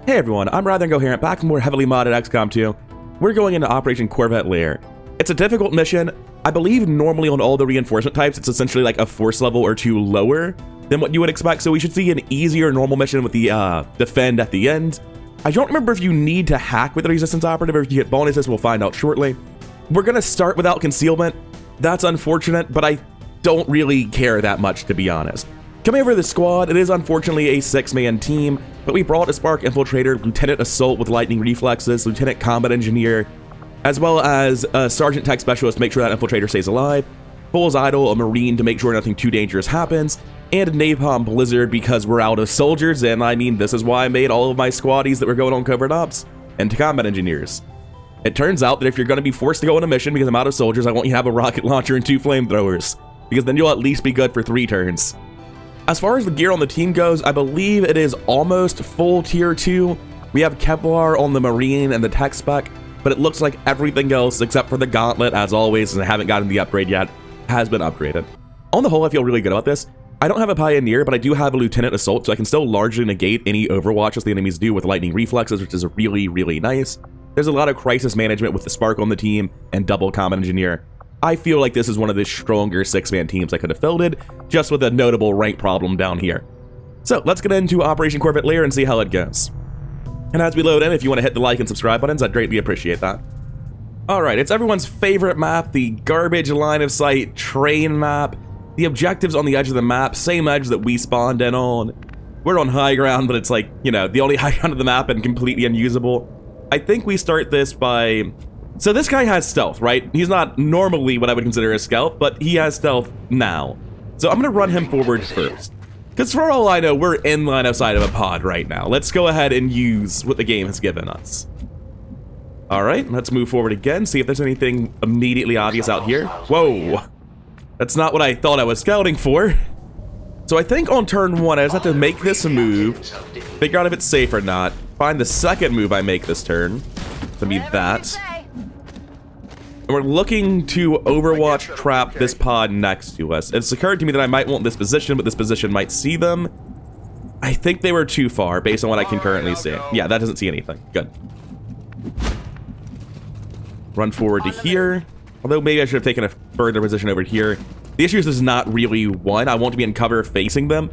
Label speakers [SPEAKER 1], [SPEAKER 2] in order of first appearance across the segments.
[SPEAKER 1] Hey everyone, I'm Rather Incoherent, back from more heavily modded XCOM 2. We're going into Operation Covert Lair. It's a difficult mission. I believe normally on all the reinforcement types, it's essentially like a force level or two lower than what you would expect, so we should see an easier normal mission with the defend at the end. I don't remember if you need to hack with the resistance operative or if you get bonuses, we'll find out shortly. We're gonna start without concealment. That's unfortunate, but I don't really care that much, to be honest. Coming over to the squad, it is unfortunately a 6-man team, but we brought a Spark Infiltrator, Lieutenant Assault with Lightning Reflexes, Lieutenant Combat Engineer, as well as a Sergeant Tech Specialist to make sure that Infiltrator stays alive, Fool's Idol, a Marine to make sure nothing too dangerous happens, and a Napalm Blizzard because we're out of soldiers, and I mean, this is why I made all of my squaddies that were going on covert ops into Combat Engineers. It turns out that if you're going to be forced to go on a mission because I'm out of soldiers, I want you to have a rocket launcher and 2 flamethrowers, because then you'll at least be good for 3 turns. As far as the gear on the team goes, I believe it is almost full tier 2. We have Kevlar on the Marine and the tech spec, but it looks like everything else except for the Gauntlet, as always, and I haven't gotten the upgrade yet, has been upgraded. On the whole, I feel really good about this. I don't have a Pioneer, but I do have a Lieutenant Assault, so I can still largely negate any overwatches the enemies do with Lightning Reflexes, which is really, really nice. There's a lot of crisis management with the Spark on the team and double Combat Engineer. I feel like this is one of the stronger 6-man teams I could have fielded, just with a notable rank problem down here. So let's get into Operation Covert Lair and see how it goes. And as we load in, if you want to hit the like and subscribe buttons, I'd greatly appreciate that. Alright, it's everyone's favorite map, the garbage line of sight train map. The objectives on the edge of the map, same edge that we spawned in on. We're on high ground, but it's like, you know, the only high ground of the map and completely unusable. I think we start this by... So this guy has stealth, right? He's not normally what I would consider a stealth, but he has stealth now. So I'm gonna run him forward first. Because for all I know, we're in line of sight of a pod right now. Let's go ahead and use what the game has given us. All right, let's move forward again, see if there's anything immediately obvious out here. Whoa, that's not what I thought I was scouting for. So I think on turn 1, I just have to make this move, figure out if it's safe or not, find the second move I make this turn, to be that. And we're looking to overwatch trap this pod next to us. It's occurred to me that I might want this position, but this position might see them. I think they were too far based on what I can currently see. Yeah, that doesn't see anything. Good. Run forward to here. Although maybe I should have taken a further position over here. The issue is this is not really one. I want to be in cover facing them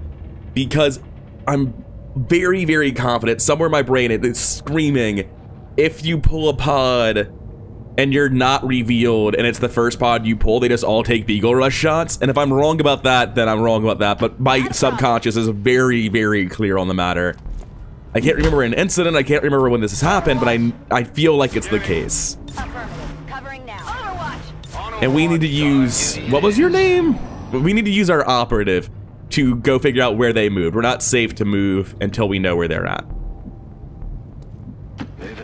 [SPEAKER 1] because I'm very, very confident somewhere in my brain it is screaming, if you pull a pod and you're not revealed, and it's the first pod you pull, they just all take Beagle Rush shots. And if I'm wrong about that, then I'm wrong about that. But my subconscious is very, very clear on the matter. I can't remember an incident, I can't remember when this has happened, but I feel like it's the case. And we need to use, what was your name? We need to use our operative to go figure out where they moved. We're not safe to move until we know where they're at.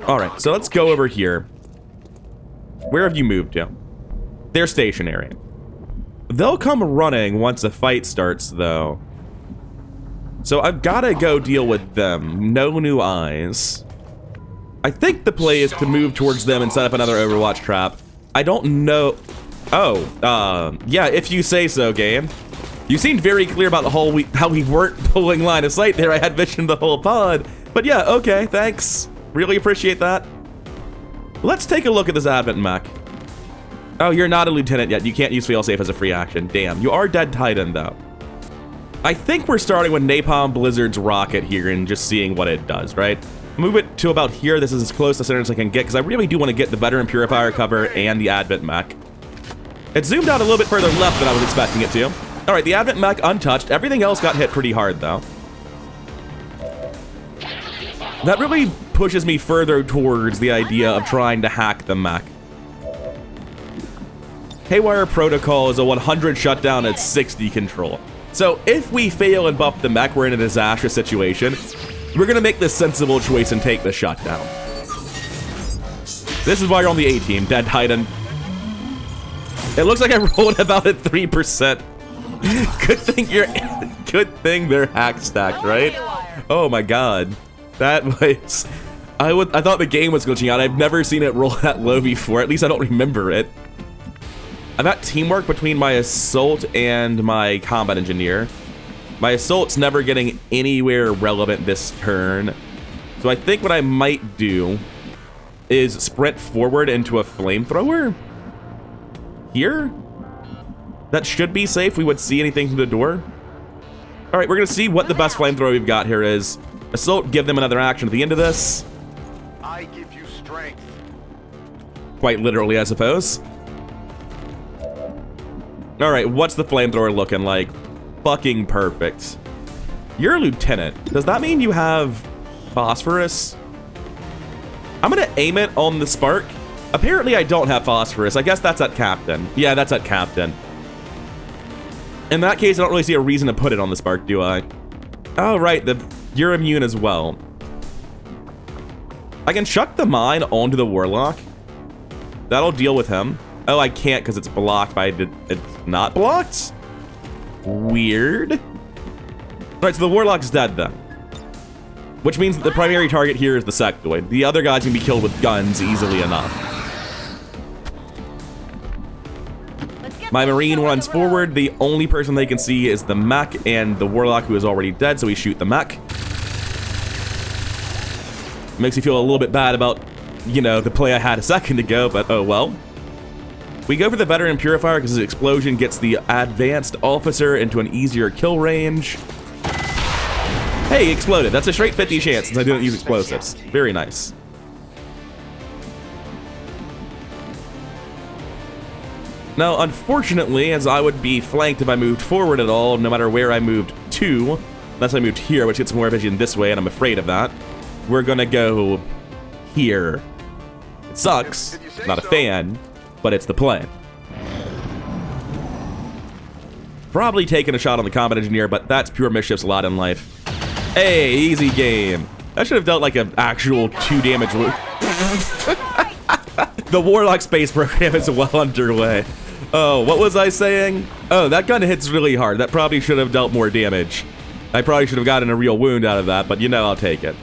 [SPEAKER 1] All right, so let's go over here. Where have you moved to? They're stationary. They'll come running once a fight starts, though. So I've got to go deal with them. No new eyes. I think the play is to move towards them and set up another Overwatch trap. I don't know. Oh, yeah, if you say so, game. You seemed very clear about the whole how we weren't pulling line of sight there. I had vision the whole pod. But yeah, okay, thanks. Really appreciate that. Let's take a look at this Advent mech. Oh, you're not a lieutenant yet. You can't use failsafe as a free action. Damn, you are dead Titan, though. I think we're starting with Napalm Blizzard's rocket here and just seeing what it does, right? Move it to about here. This is as close to center as I can get because I really do want to get the Veteran Purifier cover and the Advent mech. It zoomed out a little bit further left than I was expecting it to. All right, the Advent mech untouched. Everything else got hit pretty hard, though. That really pushes me further towards the idea of trying to hack the mech. Haywire Protocol is a 100 shutdown at 60 control. So if we fail and buff the mech, we're in a disastrous situation. We're gonna make the sensible choice and take the shutdown. This is why you're on the A team, dead Titan. It looks like I rolled about at 3%. Good thing they're hack stacked, right? Oh my god. That was... I thought the game was glitching out. I've never seen it roll that low before. At least I don't remember it. I've got teamwork between my Assault and my Combat Engineer. My Assault's never getting anywhere relevant this turn. So I think what I might do is sprint forward into a flamethrower. Here? That should be safe. We would see anything through the door. All right, we're gonna see what the best flamethrower we've got here is. Assault, give them another action at the end of this.
[SPEAKER 2] I give you strength.
[SPEAKER 1] Quite literally, I suppose. All right, what's the flamethrower looking like? Fucking perfect. You're a lieutenant. Does that mean you have phosphorus? I'm gonna aim it on the spark. Apparently I don't have phosphorus. I guess that's at captain. Yeah, that's at captain. In that case, I don't really see a reason to put it on the spark, do I? Oh, right, you're immune as well. I can chuck the mine onto the warlock. That'll deal with him. Oh, I can't because it's blocked by it's not blocked? Weird. All right, so the warlock's dead then. Which means that the primary target here is the sectoid. The other guys can be killed with guns easily enough. My Marine runs forward. The only person they can see is the mech and the warlock, who is already dead, so we shoot the mech. Makes me feel a little bit bad about, you know, the play I had a second ago, but oh well. We go for the veteran purifier because the explosion gets the advanced officer into an easier kill range. Hey, he exploded. That's a straight 50 chance since I didn't use explosives. Very nice. Now, unfortunately, as I would be flanked if I moved forward at all, no matter where I moved to, unless I moved here, which gets more vision this way, and I'm afraid of that, we're gonna go here. It sucks, not a fan, but it's the plan. Probably taking a shot on the combat engineer, but that's pure mischief's lot in life. Hey, easy game. I should have dealt like an actual 2 damage loop. The Warlock space program is well underway. Oh, what was I saying? Oh, that gun hits really hard. That probably should have dealt more damage. I probably should have gotten a real wound out of that, but you know, I'll take it.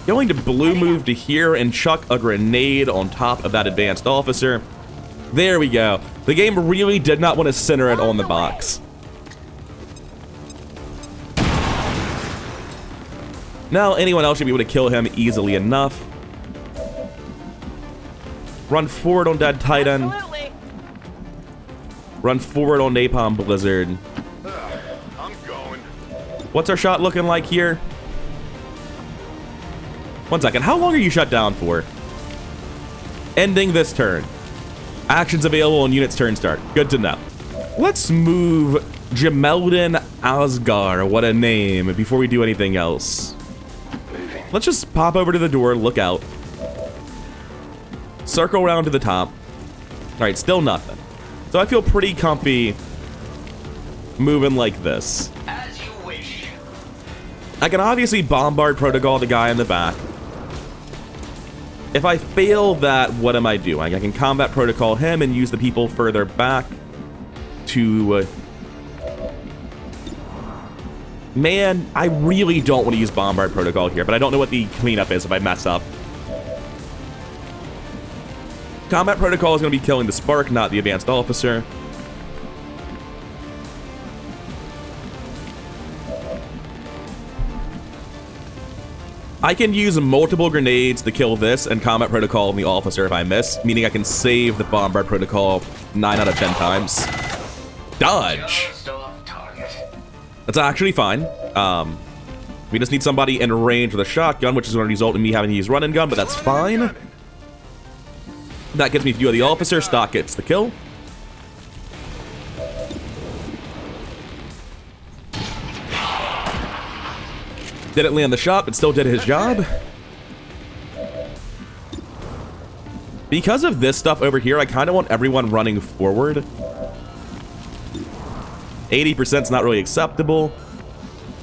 [SPEAKER 1] Going to blue move to here and chuck a grenade on top of that advanced officer. There we go. The game really did not want to center it on the box. Now, anyone else should be able to kill him easily enough. Run forward on Dead Titan.
[SPEAKER 3] Absolutely.
[SPEAKER 1] Run forward on Napalm Blizzard.
[SPEAKER 2] I'm going.
[SPEAKER 1] What's our shot looking like here? 1 second. How long are you shut down for? Ending this turn. Actions available on unit's turn start. Good to know. Let's move Jameldin Asgar. What a name. Before we do anything else. Let's just pop over to the door. Look out. Circle around to the top. All right, still nothing. So I feel pretty comfy moving like this.
[SPEAKER 3] As you wish.
[SPEAKER 1] I can obviously bombard protocol the guy in the back. If I fail that, what am I doing? I can combat protocol him and use the people further back to... Man, I really don't want to use bombard protocol here, but I don't know what the cleanup is if I mess up. Combat protocol is going to be killing the spark, not the advanced officer. I can use multiple grenades to kill this and combat protocol and the officer if I miss, meaning I can save the bombard protocol 9 out of 10 times. Dodge! That's actually fine. We just need somebody in range with a shotgun, which is going to result in me having to use run and gun, but that's fine. That gets me view of the officer. Stock gets the kill. Didn't land the shot, but still did his job. Because of this stuff over here, I kind of want everyone running forward. 80% is not really acceptable.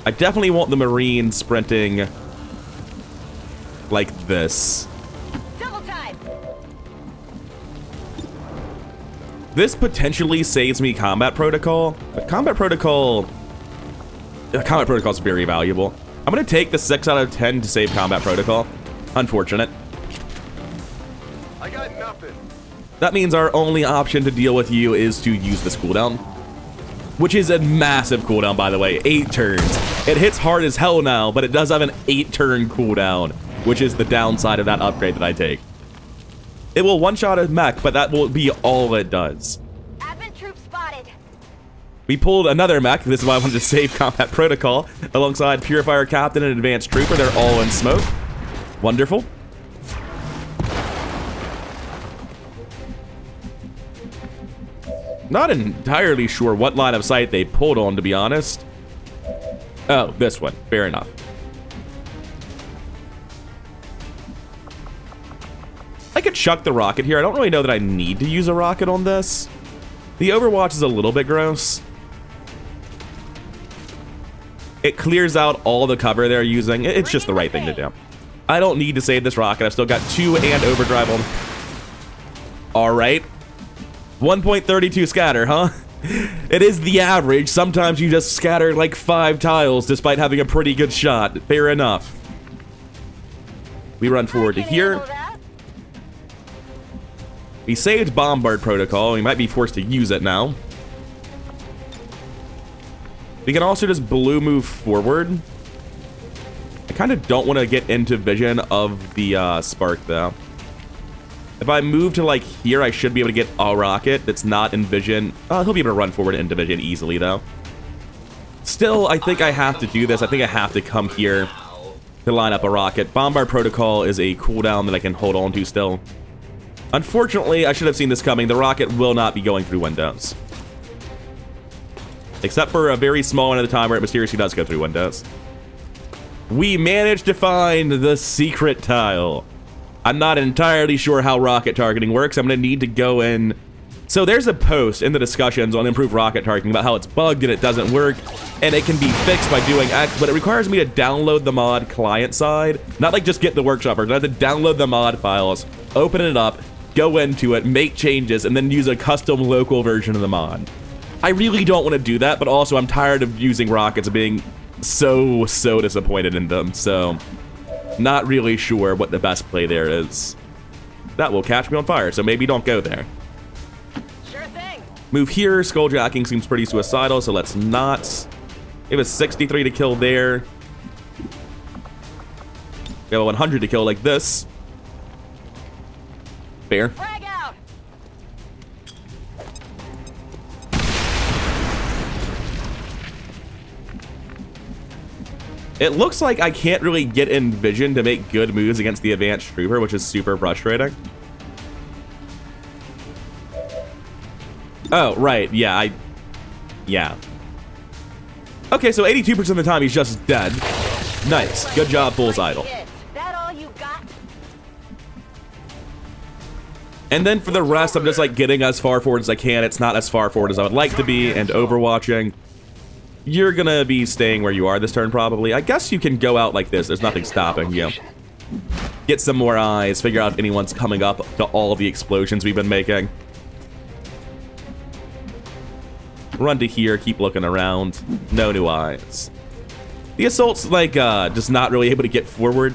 [SPEAKER 1] I definitely want the Marine sprinting like this. This potentially saves me combat protocol, but combat protocol is very valuable. I'm gonna take the 6 out of 10 to save combat protocol. Unfortunate.
[SPEAKER 2] I got nothing.
[SPEAKER 1] That means our only option to deal with you is to use this cooldown, which is a massive cooldown, by the way. 8 turns. It hits hard as hell now, but it does have an 8-turn cooldown. which is the downside of that upgrade that I take. It will one-shot a mech, but that will be all it does.
[SPEAKER 3] Advent troop spotted.
[SPEAKER 1] We pulled another mech. This is why I wanted to save Combat Protocol alongside Purifier Captain and Advanced Trooper. They're all in smoke. Wonderful. Not entirely sure what line of sight they pulled on, to be honest. Oh, this one. Fair enough. I could chuck the rocket here. I don't really know that I need to use a rocket on this. The Overwatch is a little bit gross. It clears out all the cover they're using. It's just the right thing to do. I don't need to save this rocket. I've still got 2 and overdrive on. All right. 1.32 scatter, huh? It is the average. Sometimes you just scatter like 5 tiles despite having a pretty good shot. Fair enough. We run forward to here. We saved Bombard Protocol. We might be forced to use it now. We can also just blue move forward. I kind of don't want to get into vision of the Spark, though. If I move to, like, here, I should be able to get a rocket that's not in vision. He'll be able to run forward into vision easily, though. Still, I think I have to do this. I think I have to come here to line up a rocket. Bombard Protocol is a cooldown that I can hold on to still. Unfortunately, I should have seen this coming. The rocket will not be going through windows. Except for a very small one at a time where it mysteriously does go through windows. We managed to find the secret tile. I'm not entirely sure how rocket targeting works. I'm going to need to go in. So there's a post in the discussions on improved rocket targeting about how it's bugged and it doesn't work. And it can be fixed by doing X, but it requires me to download the mod client side. Not like just get the workshop version. I have to download the mod files, open it up, go into it, make changes, and then use a custom local version of the mod. I really don't want to do that, but also I'm tired of using rockets and being so disappointed in them, so not really sure what the best play there is. That will catch me on fire, so maybe don't go there.
[SPEAKER 3] Sure thing.
[SPEAKER 1] Move here. Skulljacking seems pretty suicidal, so let's not. It was 63 to kill there. We have a 100 to kill like this. Fair.
[SPEAKER 3] Frag out.
[SPEAKER 1] It looks like I can't really get in vision to make good moves against the Advanced Trooper, which is super frustrating. Oh, right. Yeah, yeah. Okay, so 82% of the time he's just dead. Nice. Good job, Fool's Idol.
[SPEAKER 3] That all you got?
[SPEAKER 1] And then for the rest, I'm just like getting as far forward as I can. It's not as far forward as I would like to be, and overwatching. You're gonna be staying where you are this turn, probably. I guess you can go out like this. There's nothing stopping you. Get some more eyes, figure out if anyone's coming up to all the explosions we've been making. Run to here, keep looking around. No new eyes. The assault's like just not really able to get forward.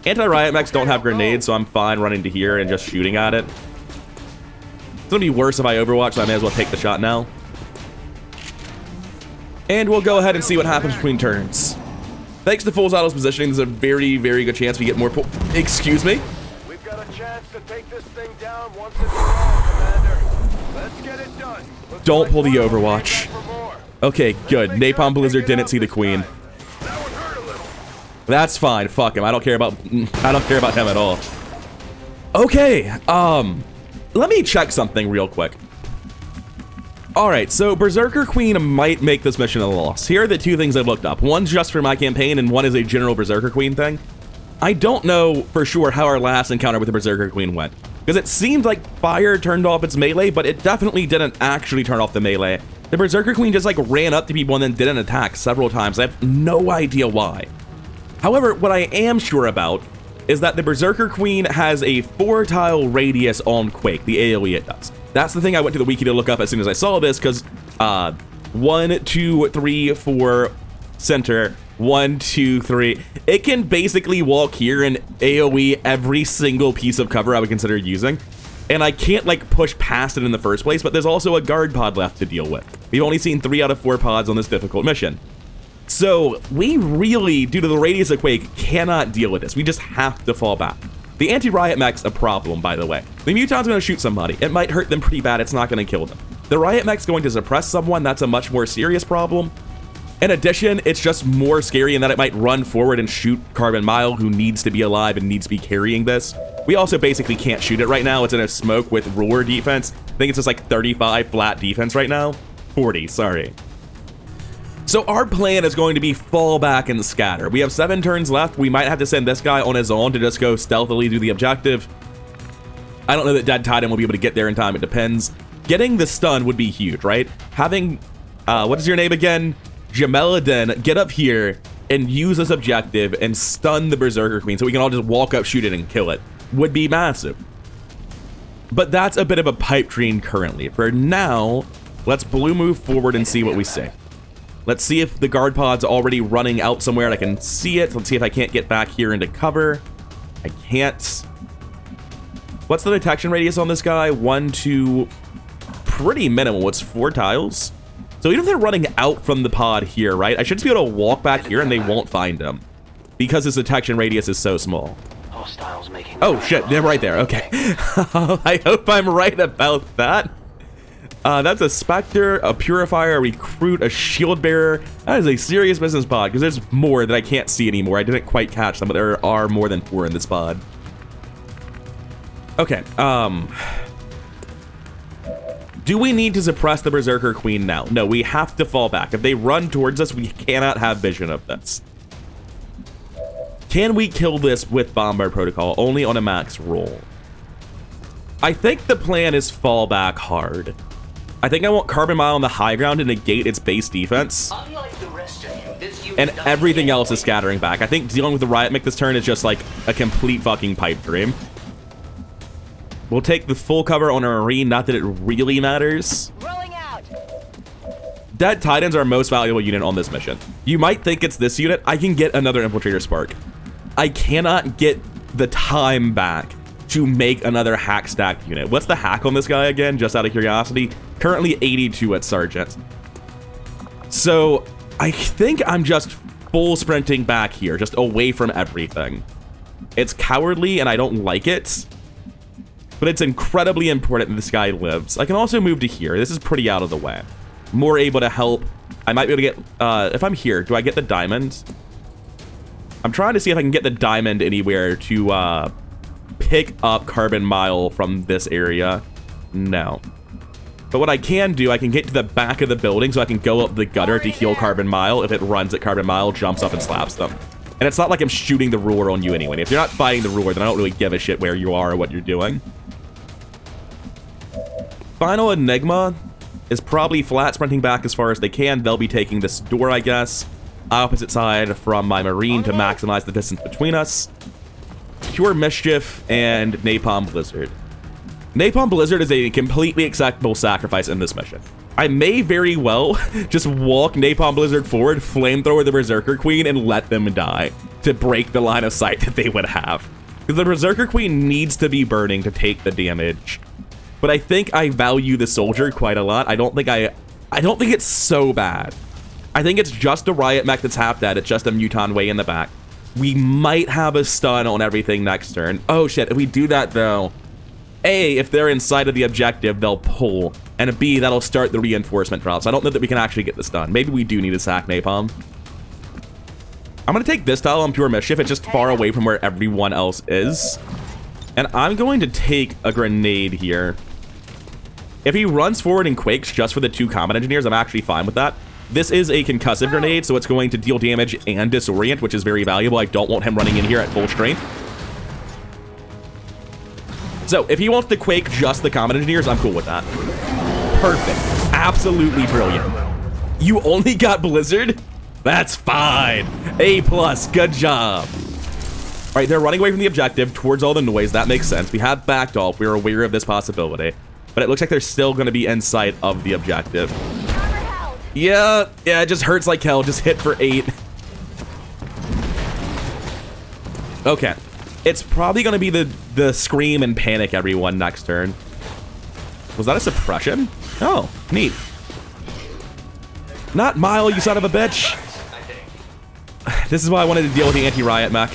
[SPEAKER 1] Anti-riot mechs don't have grenades, so I'm fine running to here and just shooting at it. It's gonna be worse if I overwatch, so I may as well take the shot now. And we'll go ahead and see what happens between turns. Thanks to Fool's Idol's positioning, there's a very good chance we get more excuse me?
[SPEAKER 2] We've got a chance to take this thing down once and for all, Commander. Let's get it done.
[SPEAKER 1] Don't pull the Overwatch. Okay, good. Napalm Blizzard didn't see the Queen.
[SPEAKER 2] That would hurt a little.
[SPEAKER 1] That's fine. Fuck him. I don't care about him at all. Okay, let me check something real quick. Alright, so Berserker Queen might make this mission a loss. Here are the 2 things I've looked up. One's just for my campaign, and one is a general Berserker Queen thing. I don't know for sure how our last encounter with the Berserker Queen went, because it seemed like fire turned off its melee, but it definitely didn't actually turn off the melee. The Berserker Queen just like ran up to people and then didn't attack several times. I have no idea why. However, what I am sure about is that the Berserker Queen has a 4-tile radius on Quake, the AoE it does. That's the thing I went to the wiki to look up as soon as I saw this, because 1, 2, 3, 4, center, 1, 2, 3. It can basically walk here and AoE every single piece of cover I would consider using. And I can't like push past it in the first place, but there's also a guard pod left to deal with. We've only seen 3 out of 4 pods on this difficult mission. So we really, due to the radius of Quake, cannot deal with this. We just have to fall back. The anti-riot mech's a problem, by the way. The muton's going to shoot somebody. It might hurt them pretty bad. It's not going to kill them. The riot mech's going to suppress someone. That's a much more serious problem. In addition, it's just more scary in that it might run forward and shoot Carbon Mile, who needs to be alive and needs to be carrying this. We also basically can't shoot it right now. It's in a smoke with ruler defense. I think it's just like 35 flat defense right now. 40, sorry. So our plan is going to be fall back and scatter. We have 7 turns left. We might have to send this guy on his own to just go stealthily do the objective. I don't know that Dead Titan will be able to get there in time. It depends. Getting the stun would be huge, right? Having, what is your name again? Jameladin get up here and use this objective and stun the Berserker Queen so we can all just walk up, shoot it, and kill it would be massive. But that's a bit of a pipe dream currently. For now, let's blue move forward and see what we see. Let's see if the guard pod's already running out somewhere and I can see it. Let's see if I can't get back here into cover. I can't. What's the detection radius on this guy? 1, 2, pretty minimal. It's 4 tiles. So even if they're running out from the pod here, right? I should just be able to walk back here and they won't find him because his detection radius is so small. Oh shit, they're right there. Okay. I hope I'm right about that. That's a Spectre, a Purifier, a Recruit, a Shield Bearer. That is a serious business pod because there's more that I can't see anymore. I didn't quite catch them, but there are more than 4 in this pod. Okay, do we need to suppress the Berserker Queen now? No, we have to fall back. If they run towards us, we cannot have vision of this. Can we kill this with Bombard Protocol only on a max roll? I think the plan is fall back hard. I think I want Carbon Mile on the high ground to negate its base defense. And everything else is scattering back. I think dealing with the Riot Mech this turn is just like a complete fucking pipe dream. We'll take the full cover on our Marine, not that it really matters.
[SPEAKER 3] Rolling out.
[SPEAKER 1] Dead Titan's our most valuable unit on this mission. You might think it's this unit. I can get another Infiltrator Spark. I cannot get the time back to make another hack stacked unit. What's the hack on this guy again, just out of curiosity? Currently 82 at Sergeant. So I think I'm just full sprinting back here, just away from everything. It's cowardly and I don't like it. But it's incredibly important that this guy lives. I can also move to here. This is pretty out of the way. More able to help. I might be able to get, if I'm here, do I get the diamond? I'm trying to see if I can get the diamond anywhere to pick up Carbon Mile from this area. No. But what I can do, I can get to the back of the building so I can go up the gutter to heal Carbon Mile. If it runs at Carbon Mile, jumps up and slaps them. And it's not like I'm shooting the ruler on you anyway. If you're not fighting the ruler, then I don't really give a shit where you are or what you're doing. Final Enigma is probably flat sprinting back as far as they can. They'll be taking this door, I guess. Opposite side from my Marine to maximize the distance between us. Pure Mischief and Napalm Blizzard. Napalm Blizzard is a completely acceptable sacrifice in this mission. I may very well just walk Napalm Blizzard forward, flamethrower the Berserker Queen, and let them die to break the line of sight that they would have. Because the Berserker Queen needs to be burning to take the damage. But I think I value the soldier quite a lot. I don't think it's so bad. I think it's just a Riot Mech that's half dead. It's just a Muton way in the back. We might have a stun on everything next turn. Oh shit, if we do that though, A, if they're inside of the objective, they'll pull. And B, that'll start the reinforcement drops. I don't know that we can actually get this done. Maybe we do need to sack Napalm. I'm gonna take this tile on Pure Mischief. It's just far away from where everyone else is. And I'm going to take a grenade here. If he runs forward and quakes just for the 2 combat engineers, I'm actually fine with that. This is a concussive grenade, so it's going to deal damage and disorient, which is very valuable. I don't want him running in here at full strength. So if he wants to quake just the combat engineers, I'm cool with that. Perfect. Absolutely brilliant. You only got Blizzard? That's fine. A+, good job. All right, they're running away from the objective towards all the noise. That makes sense. We have backed off. We were aware of this possibility. But it looks like they're still going to be in sight of the objective. Yeah, it just hurts like hell. Just hit for 8. Okay. It's probably going to be the scream and panic everyone next turn. Was that a suppression? Oh, neat. Not Mile, you son of a bitch. This is why I wanted to deal with the anti-riot mech.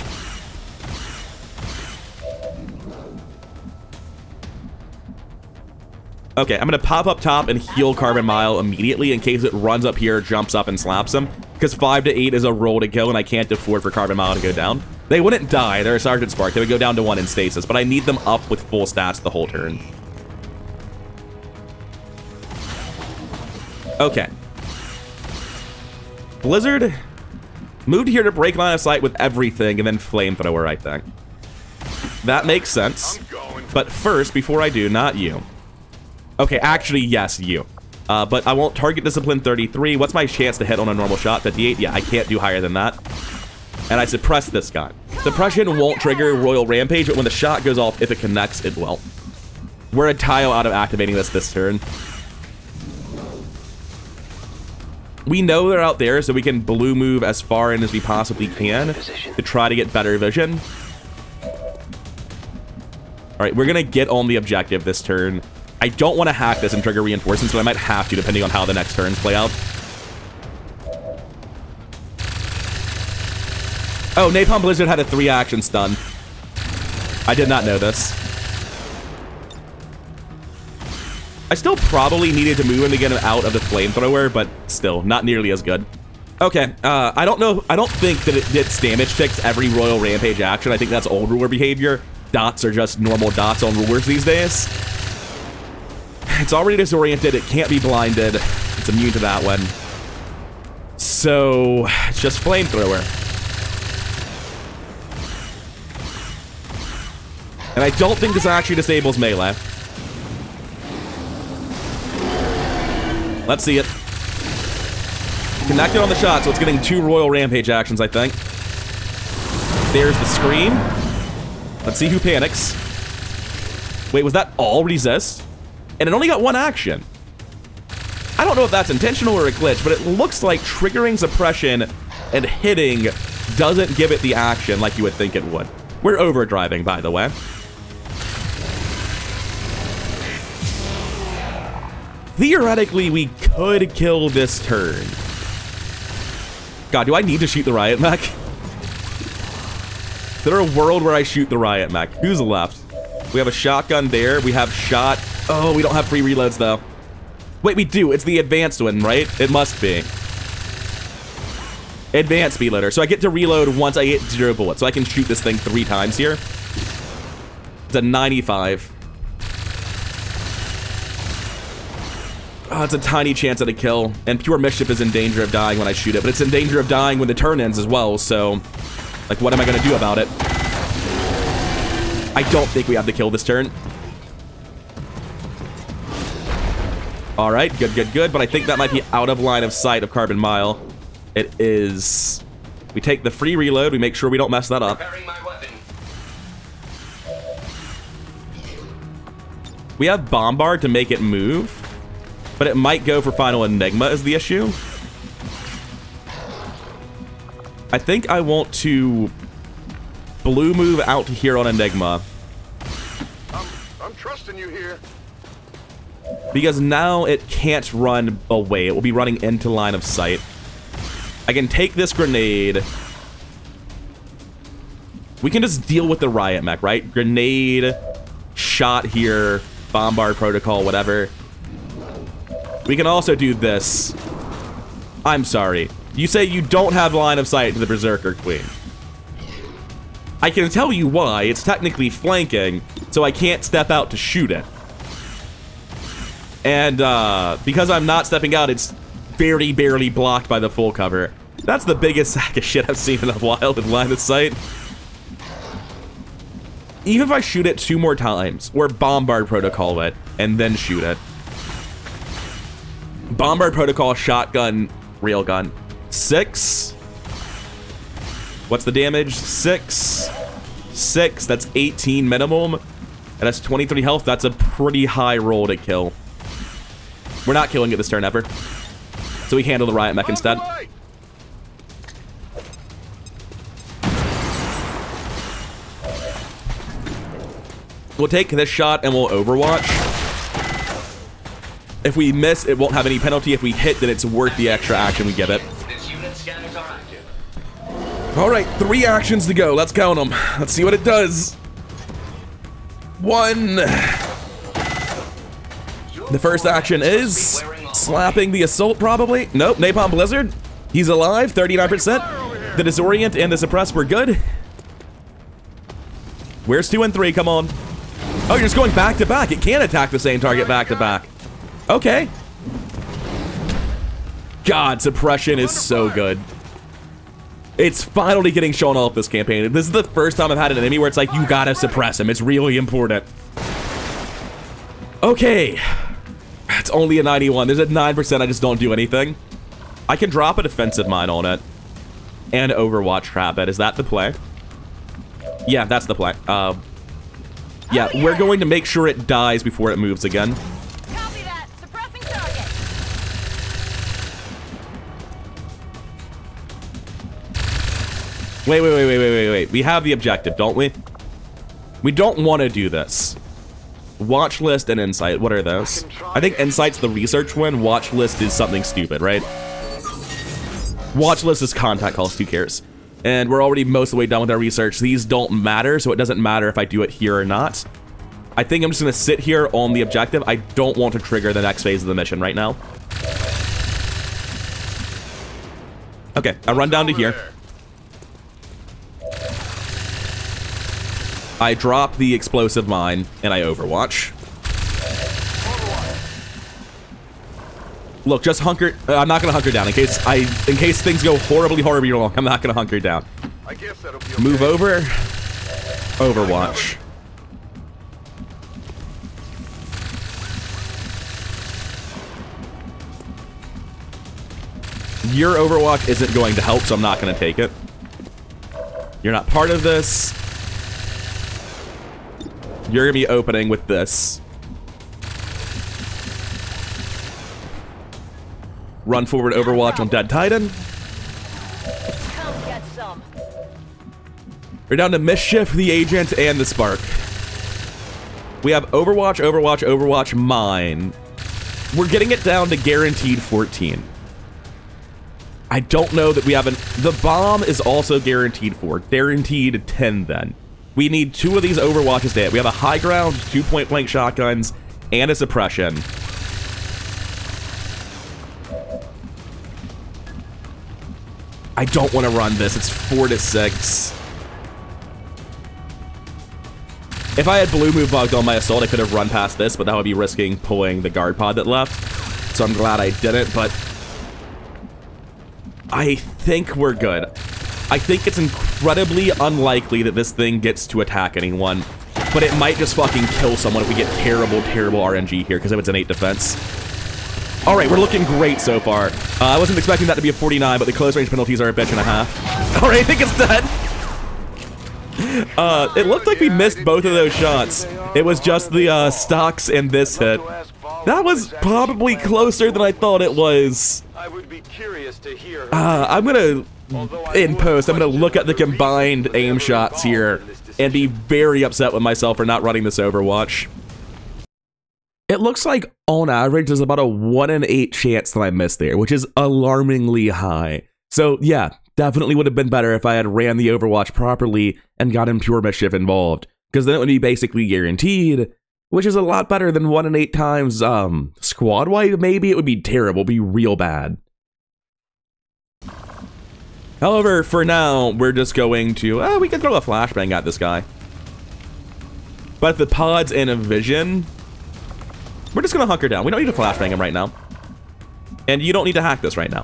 [SPEAKER 1] Okay, I'm gonna pop up top and heal Carbon Mile immediately in case it runs up here, jumps up, and slaps him. Because 5 to 8 is a roll to kill, and I can't afford for Carbon Mile to go down. They wouldn't die. They're a Sergeant Spark. They would go down to 1 in stasis, but I need them up with full stats the whole turn. Okay. Blizzard moved here to break line of sight with everything, and then Flamethrower, I think. That makes sense. But first, before I do, not you. Okay, actually, yes, you. But I won't target discipline 33. What's my chance to hit on a normal shot? 58? Yeah, I can't do higher than that. And I suppress this guy. Suppression won't trigger Royal Rampage, but when the shot goes off, if it connects, it will. We're a tile out of activating this turn. We know they're out there, so we can blue move as far in as we possibly can to try to get better vision. Alright, we're gonna get on the objective this turn. I don't want to hack this and trigger reinforcements, but I might have to depending on how the next turns play out. Oh, Napalm Blizzard had a 3-action stun. I did not know this. I still probably needed to move him to get him out of the Flamethrower, but still, not nearly as good. Okay, I don't know. I don't think that it gets damage ticks every Royal Rampage action. I think that's old ruler behavior. Dots are just normal dots on rulers these days. It's already disoriented. It can't be blinded. It's immune to that one. So, it's just Flamethrower. And I don't think this actually disables melee. Let's see it. Connected on the shot, so it's getting 2 Royal Rampage actions, I think. There's the scream. Let's see who panics. Wait, was that all resist? And it only got 1 action. I don't know if that's intentional or a glitch, but it looks like triggering suppression and hitting doesn't give it the action like you would think it would. We're overdriving, by the way. Theoretically, we could kill this turn. God, do I need to shoot the riot mech? Is there a world where I shoot the riot mech? Who's left? We have a shotgun there. We have shot. Oh, we don't have free reloads, though. Wait, we do. It's the advanced one, right? It must be. Advanced speed loader. So I get to reload once I hit 0 bullets. So I can shoot this thing 3 times here. It's a 95. Oh, it's a tiny chance at a kill. And Pure Mischief is in danger of dying when I shoot it. But it's in danger of dying when the turn ends as well. So, like, what am I going to do about it? I don't think we have to kill this turn. All right, good, good, good. But I think that might be out of line of sight of Carbon Mile. It is. We take the free reload. We make sure we don't mess that up. We have Bombard to make it move. But it might go for Final Enigma is the issue. I think I want to blue move out to here on Enigma.
[SPEAKER 2] I'm trusting you here.
[SPEAKER 1] Because now it can't run away. It will be running into line of sight. I can take this grenade. We can just deal with the riot mech, right? Grenade, shot here, bombard protocol, whatever. We can also do this. I'm sorry. You say you don't have line of sight to the Berserker Queen. I can tell you why. It's technically flanking, so I can't step out to shoot it. And because I'm not stepping out, it's very barely blocked by the full cover. That's the biggest sack of shit I've seen in a while with line of sight. Even if I shoot it 2 more times, or bombard protocol it, and then shoot it. Bombard protocol, shotgun, railgun. 6. What's the damage? 6. 6. That's 18 minimum. And that's 23 health. That's a pretty high roll to kill. We're not killing it this turn ever. So we handle the riot mech instead. We'll take this shot and we'll overwatch. If we miss, it won't have any penalty. If we hit, then it's worth the extra action we give it.
[SPEAKER 4] This unit scanners are active.
[SPEAKER 1] All right, 3 actions to go. Let's count them. Let's see what it does. 1. The first action is slapping the assault, probably. Nope, Napalm Blizzard. He's alive, 39%. The disorient and the suppress were good. Where's 2 and 3? Come on. Oh, you're just going back to back. It can't attack the same target back to back. Okay. God, suppression is so good. It's finally getting shown off this campaign. This is the first time I've had an enemy where it's like, you gotta suppress him. It's really important. Okay. It's only a 91. There's a 9% I just don't do anything. I can drop a defensive mine on it. And Overwatch trap it. Is that the play? Yeah, that's the play. Yeah, we're going to make sure it dies before it moves again.
[SPEAKER 3] Copy that. Suppressing target.
[SPEAKER 1] Wait. We have the objective, don't we? We don't want to do this. Watch list and insight. What are those? I think insight's the research one. Watch list is something stupid, right? Watch list is contact calls. Who cares? And we're already most of the way done with our research. These don't matter, so it doesn't matter if I do it here or not. I think I'm just going to sit here on the objective. I don't want to trigger the next phase of the mission right now. Okay, I run down to here. I drop the explosive mine, and I overwatch. Look, just hunker. I'm not gonna hunker down in case things go horribly wrong. I'm not gonna hunker down.
[SPEAKER 2] I guess that'll be okay.
[SPEAKER 1] Move over. Overwatch. Your Overwatch isn't going to help, so I'm not gonna take it. You're not part of this. You're gonna be opening with this. Run forward, Overwatch on Dead Titan.
[SPEAKER 3] Come get some.
[SPEAKER 1] We're down to Mischief, the Agent, and the Spark. We have Overwatch, Mine. We're getting it down to guaranteed 14. I don't know that we haven't... The Bomb is also guaranteed 4. Guaranteed 10 then. We need 2 of these Overwatches to hit. We have a high ground, 2 point-blank shotguns, and a suppression. I don't want to run this. It's 4 to 6. If I had blue move bugged on my assault, I could have run past this, but that would be risking pulling the guard pod that left. So I'm glad I didn't, but I think we're good. I think it's incredibly unlikely that this thing gets to attack anyone, but it might just fucking kill someone if we get terrible, terrible RNG here, because if it's an 8 defense. All right, we're looking great so far. I wasn't expecting that to be a 49, but the close range penalties are a bitch and a half. All right, I think it's dead. It looked like we missed both of those shots. It was just the stocks and this hit. That was probably closer than I thought it was.
[SPEAKER 2] I would be curious to hear.
[SPEAKER 1] I'm gonna, in post, I'm gonna look at the combined aim shots here and be very upset with myself for not running this Overwatch. It looks like, on average, there's about a 1 in 8 chance that I missed there, which is alarmingly high. So, yeah, definitely would have been better if I had ran the Overwatch properly and gotten pure mischief involved, because then it would be basically guaranteed, which is a lot better than 1 in 8 times, squad-wide, maybe. It would be terrible, be real bad. However, for now, we're just going to, we can throw a flashbang at this guy. But if the pod's in a vision... We're just gonna hunker down. We don't need to flashbang him right now. And you don't need to hack this right now.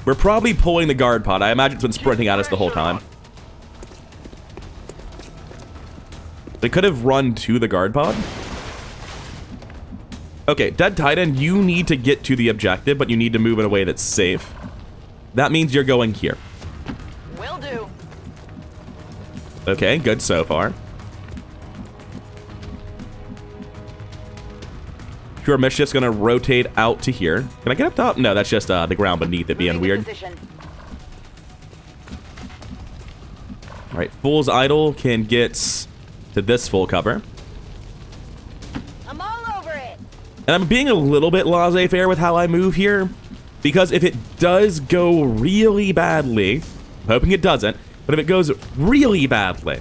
[SPEAKER 1] We're probably pulling the guard pod. I imagine it's been sprinting at us the whole time. They could have run to the guard pod. Okay, Dead Titan, you need to get to the objective, but you need to move in a way that's safe. That means you're going here.
[SPEAKER 3] Will do.
[SPEAKER 1] Okay, good so far. Pure Mischief's gonna rotate out to here. Can I get up top? No, that's just the ground beneath it being weird. Alright, Fool's Idol can get to this full cover.
[SPEAKER 3] I'm all over it.
[SPEAKER 1] And I'm being a little bit laissez-faire with how I move here. Because if it does go really badly, I'm hoping it doesn't, but if it goes really badly,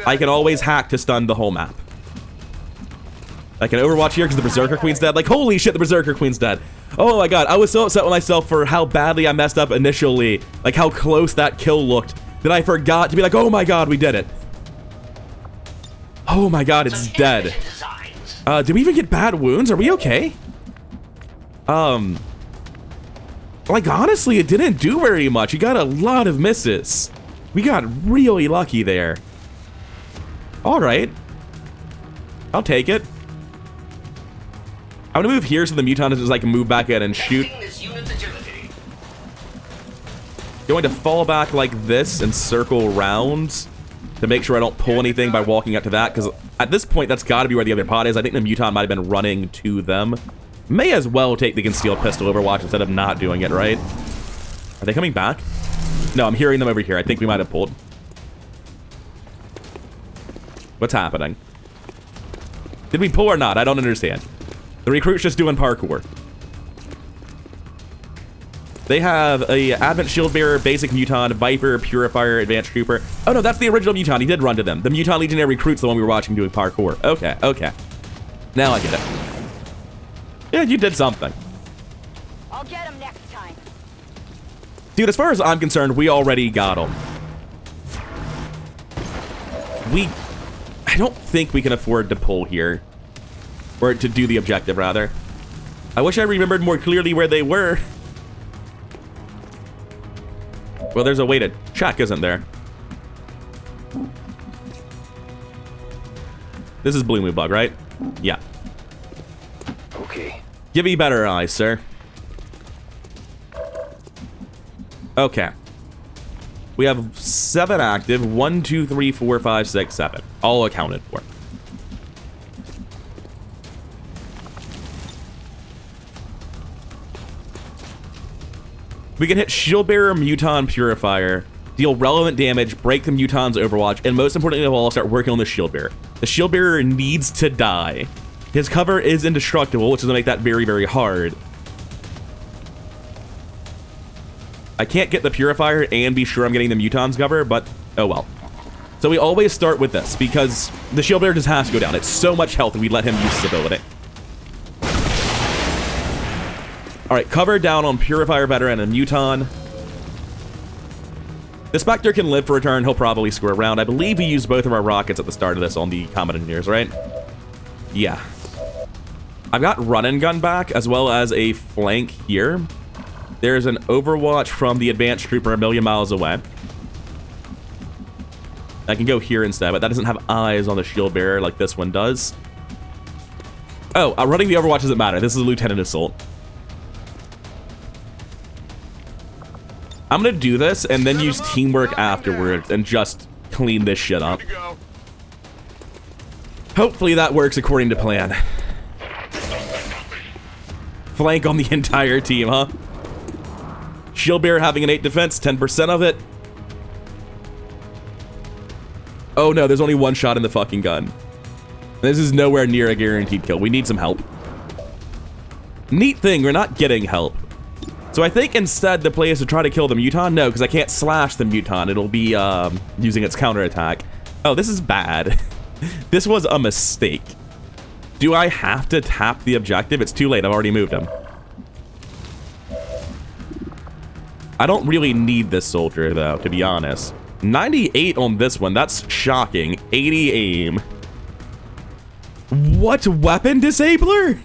[SPEAKER 1] I can always hack to stun the whole map. I can Overwatch here because the Berserker Queen's dead. Like, holy shit, the Berserker Queen's dead. Oh my god, I was so upset with myself for how badly I messed up initially. Like, how close that kill looked, that I forgot to be like, oh my god, we did it. Oh my god, it's dead. Did we even get bad wounds? Are we okay? Like, honestly, it didn't do very much. You got a lot of misses. We got really lucky there. Alright. I'll take it. I'm gonna move here so the Muton is just like move back in and shoot. Going to fall back like this and circle round to make sure I don't pull anything by walking up to that, because at this point that's got to be where the other pod is. I think the Muton might have been running to them. May as well take the concealed pistol Overwatch instead of not doing it, right? Are they coming back? No, I'm hearing them over here. I think we might have pulled. What's happening? Did we pull or not? I don't understand. The recruit's just doing parkour. They have a Advent Shield Bearer, Basic Muton, Viper, Purifier, Advanced Trooper. Oh no, that's the original Muton. He did run to them. The Muton Legionary recruit's the one we were watching doing parkour. Okay, okay. Now I get it. Yeah, you did something.
[SPEAKER 3] I'll get him next time.
[SPEAKER 1] Dude, as far as I'm concerned, we already got him. I don't think we can afford to pull here. Or to do the objective, rather. I wish I remembered more clearly where they were. Well, there's a way to check, isn't there? This is Blue Moon Bug, right? Yeah.
[SPEAKER 2] Okay.
[SPEAKER 1] Give me better eyes, sir. Okay. We have 7 active. 1, 2, 3, 4, 5, 6, 7. All accounted for. We can hit Shield Bearer, Muton, Purifier, deal relevant damage, break the Muton's Overwatch, and most importantly of all, start working on the Shield Bearer. The Shield Bearer needs to die. His cover is indestructible, which is going to make that very, very hard. I can't get the Purifier and be sure I'm getting the Muton's cover, but oh well. So we always start with this, because the Shield Bearer just has to go down. It's so much health and we let him use his ability. Alright, cover down on Purifier Veteran and Muton. The Spectre can live for a turn. He'll probably score around. I believe we used both of our rockets at the start of this on the Combat Engineers, right? Yeah. I've got Run and Gun back, as well as a flank here. There's an Overwatch from the Advanced Trooper a million miles away. I can go here instead, but that doesn't have eyes on the Shield Bearer like this one does. Oh, running the Overwatch doesn't matter. This is a Lieutenant Assault. I'm gonna do this and then use teamwork afterwards and just clean this shit up. Hopefully that works according to plan. Flank on the entire team, huh? Shield Bearer having an 8 defense, 10% of it. Oh no, there's only 1 shot in the fucking gun. This is nowhere near a guaranteed kill. We need some help. Neat thing, we're not getting help. So I think instead the play is to try to kill the Muton. No, because I can't slash the Muton. It'll be using its counterattack. Oh, this is bad. This was a mistake. Do I have to tap the objective? It's too late. I've already moved him. I don't really need this soldier, though, to be honest. 98 on this one. That's shocking. 80 aim. What weapon disabler?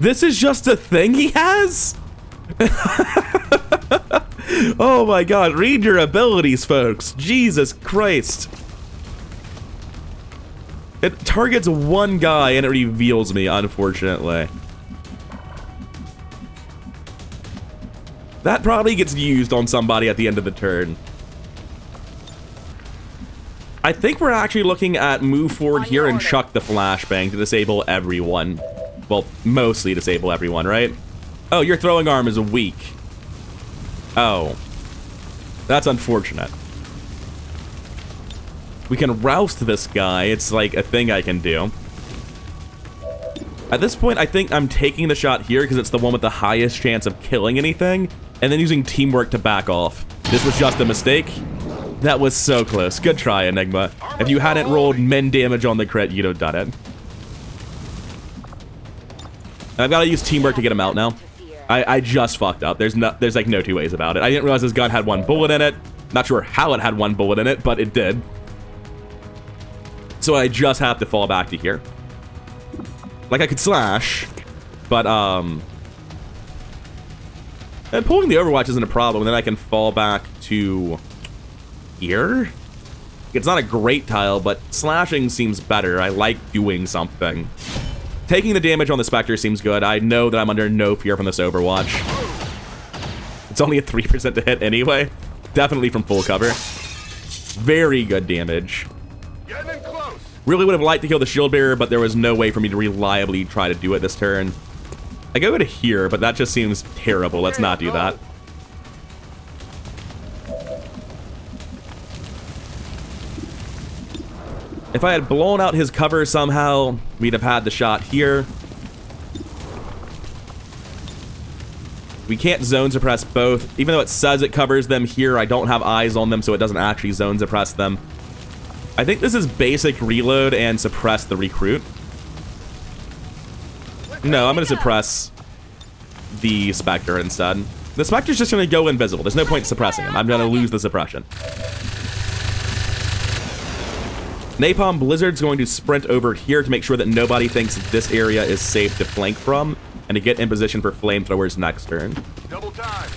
[SPEAKER 1] This is just a thing he has? Oh my god, read your abilities, folks. Jesus Christ. It targets 1 guy and it reveals me, unfortunately. That probably gets used on somebody at the end of the turn. I think we're actually looking at move forward here and chuck the flashbang to disable everyone. Well, mostly disable everyone, right? Oh, your throwing arm is weak. Oh. That's unfortunate. We can roust this guy. It's like a thing I can do. At this point, I think I'm taking the shot here because it's the one with the highest chance of killing anything, and then using teamwork to back off. This was just a mistake. That was so close. Good try, Enigma. If you hadn't rolled min damage on the crit, you'd have done it. And I've got to use teamwork to get him out now. I just fucked up. There's like no two ways about it. I didn't realize his gun had one bullet in it. Not sure how it had one bullet in it, but it did. So I just have to fall back to here. Like I could slash, but and pulling the Overwatch isn't a problem. Then I can fall back to here. It's not a great tile, but slashing seems better. I like doing something. Taking the damage on the Spectre seems good. I know that I'm under no fear from this Overwatch. It's only a 3% to hit anyway. Definitely from full cover. Very good damage.
[SPEAKER 2] Getting in close.
[SPEAKER 1] Really would have liked to kill the shield bearer, but there was no way for me to reliably try to do it this turn. I go to here, but that just seems terrible. Let's not do that. If I had blown out his cover somehow, we'd have had the shot here. We can't zone suppress both. Even though it says it covers them here, I don't have eyes on them, so it doesn't actually zone suppress them. I think this is basic reload and suppress the recruit. No, I'm going to suppress the Spectre instead. The Spectre's just going to go invisible. There's no point suppressing him. I'm going to lose the suppression. Napalm Blizzard's going to sprint over here to make sure that nobody thinks this area is safe to flank from, and to get in position for flamethrowers next turn.
[SPEAKER 2] Double time.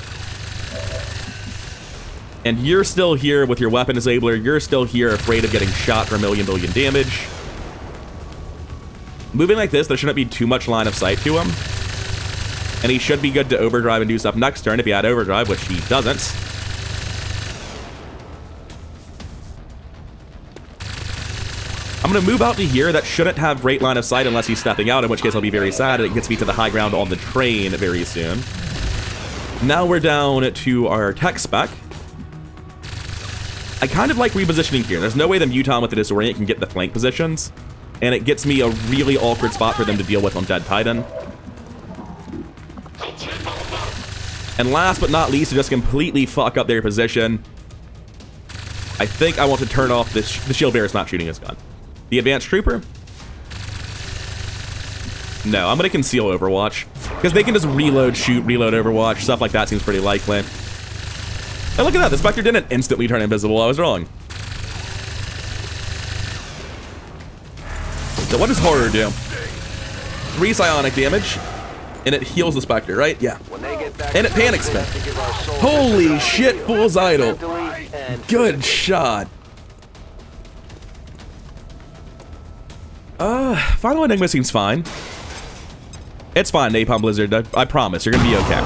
[SPEAKER 1] And you're still here with your weapon disabler. You're still here afraid of getting shot for a million damage. Moving like this, there shouldn't be too much line of sight to him. And he should be good to overdrive and do stuff next turn if he had overdrive, which he doesn't. I'm going to move out to here. That shouldn't have great line of sight unless he's stepping out, in which case I'll be very sad, and it gets me to the high ground on the train very soon. Now we're down to our tech spec. I kind of like repositioning here. There's no way the Muton with the Disorient can get the flank positions, and it gets me a really awkward spot for them to deal with on Dead Titan. And last but not least, to just completely fuck up their position, I think I want to turn off this. The Shield Bearer's not shooting his gun. The Advanced Trooper? No, I'm going to conceal Overwatch. Because they can just reload, shoot, reload Overwatch. Stuff like that seems pretty likely. Oh, look at that. The Spectre didn't instantly turn invisible. I was wrong. So what does Horror do? 3 psionic damage. And it heals the Spectre, right? Yeah. And it panic spin. Holy shit, Fool's Idol. Good shot. Final Enigma seems fine. It's fine, Napalm Blizzard. I promise, you're gonna be okay.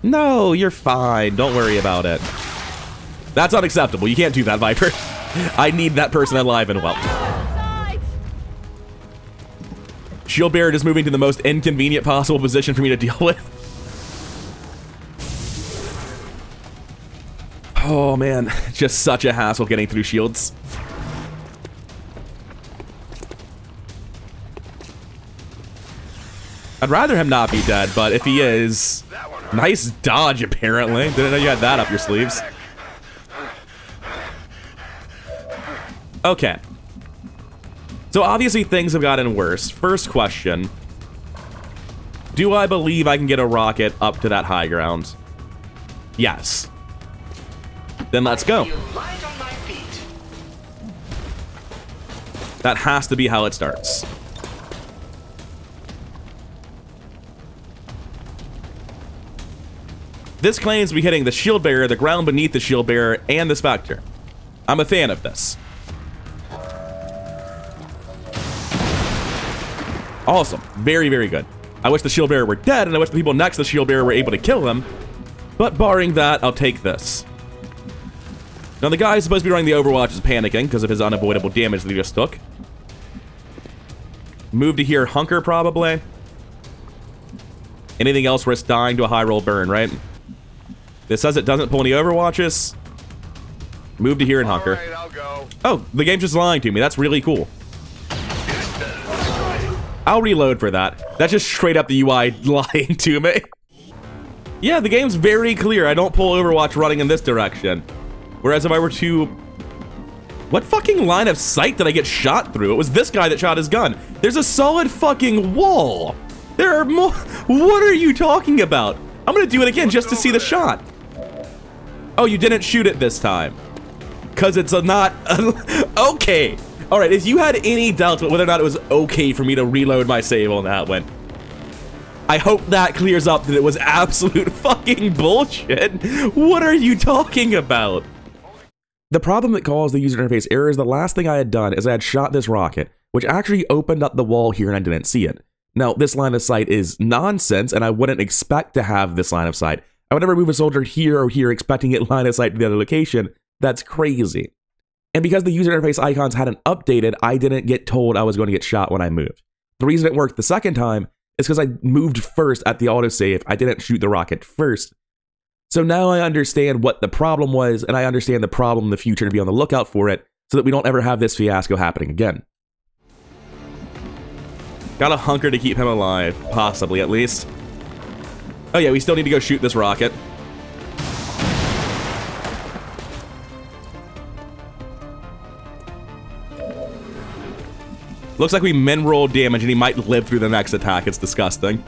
[SPEAKER 1] No, you're fine. Don't worry about it. That's unacceptable. You can't do that, Viper. I need that person alive and well. Shield Bearer is moving to the most inconvenient possible position for me to deal with. Oh man, just such a hassle getting through shields. I'd rather him not be dead, but if he is, nice dodge apparently. Didn't know you had that up your sleeves. Okay. So obviously things have gotten worse. First question. Do I believe I can get a rocket up to that high ground? Yes. Then let's go. That has to be how it starts. This claims to be hitting the Shield Bearer, the ground beneath the Shield Bearer, and the Spectre. I'm a fan of this. Awesome. Very, very good. I wish the Shield Bearer were dead, and I wish the people next to the Shield Bearer were able to kill him. But barring that, I'll take this. Now, the guy supposed to be running the Overwatch is panicking because of his unavoidable damage that he just took. Move to here, hunker, probably. Anything else risk dying to a high roll burn, right? This says it doesn't pull any Overwatches. Move to here and hunker.
[SPEAKER 2] All right, I'll go.
[SPEAKER 1] Oh, the game's just lying to me. That's really cool. I'll reload for that. That's just straight up the UI lying to me. Yeah, the game's very clear. I don't pull Overwatch running in this direction. Whereas if I were to... What fucking line of sight did I get shot through? It was this guy that shot his gun. There's a solid fucking wall. There are more... What are you talking about? I'm gonna do it again just to see the shot. Oh, you didn't shoot it this time. Because it's not... Okay. All right, if you had any doubts about whether or not it was okay for me to reload my save on that one, I hope that clears up that it was absolute fucking bullshit. What are you talking about? The problem that caused the user interface error is the last thing I had done is I had shot this rocket, which actually opened up the wall here and I didn't see it. Now, this line of sight is nonsense, and I wouldn't expect to have this line of sight. I would never move a soldier here or here expecting it line of sight to the other location. That's crazy. And because the user interface icons hadn't updated, I didn't get told I was going to get shot when I moved. The reason it worked the second time is because I moved first at the autosave. I didn't shoot the rocket first. So now I understand what the problem was, and I understand the problem in the future to be on the lookout for it, so that we don't ever have this fiasco happening again. Gotta hunker to keep him alive, possibly at least. Oh yeah, we still need to go shoot this rocket. Looks like we min-roll damage and he might live through the next attack. It's disgusting.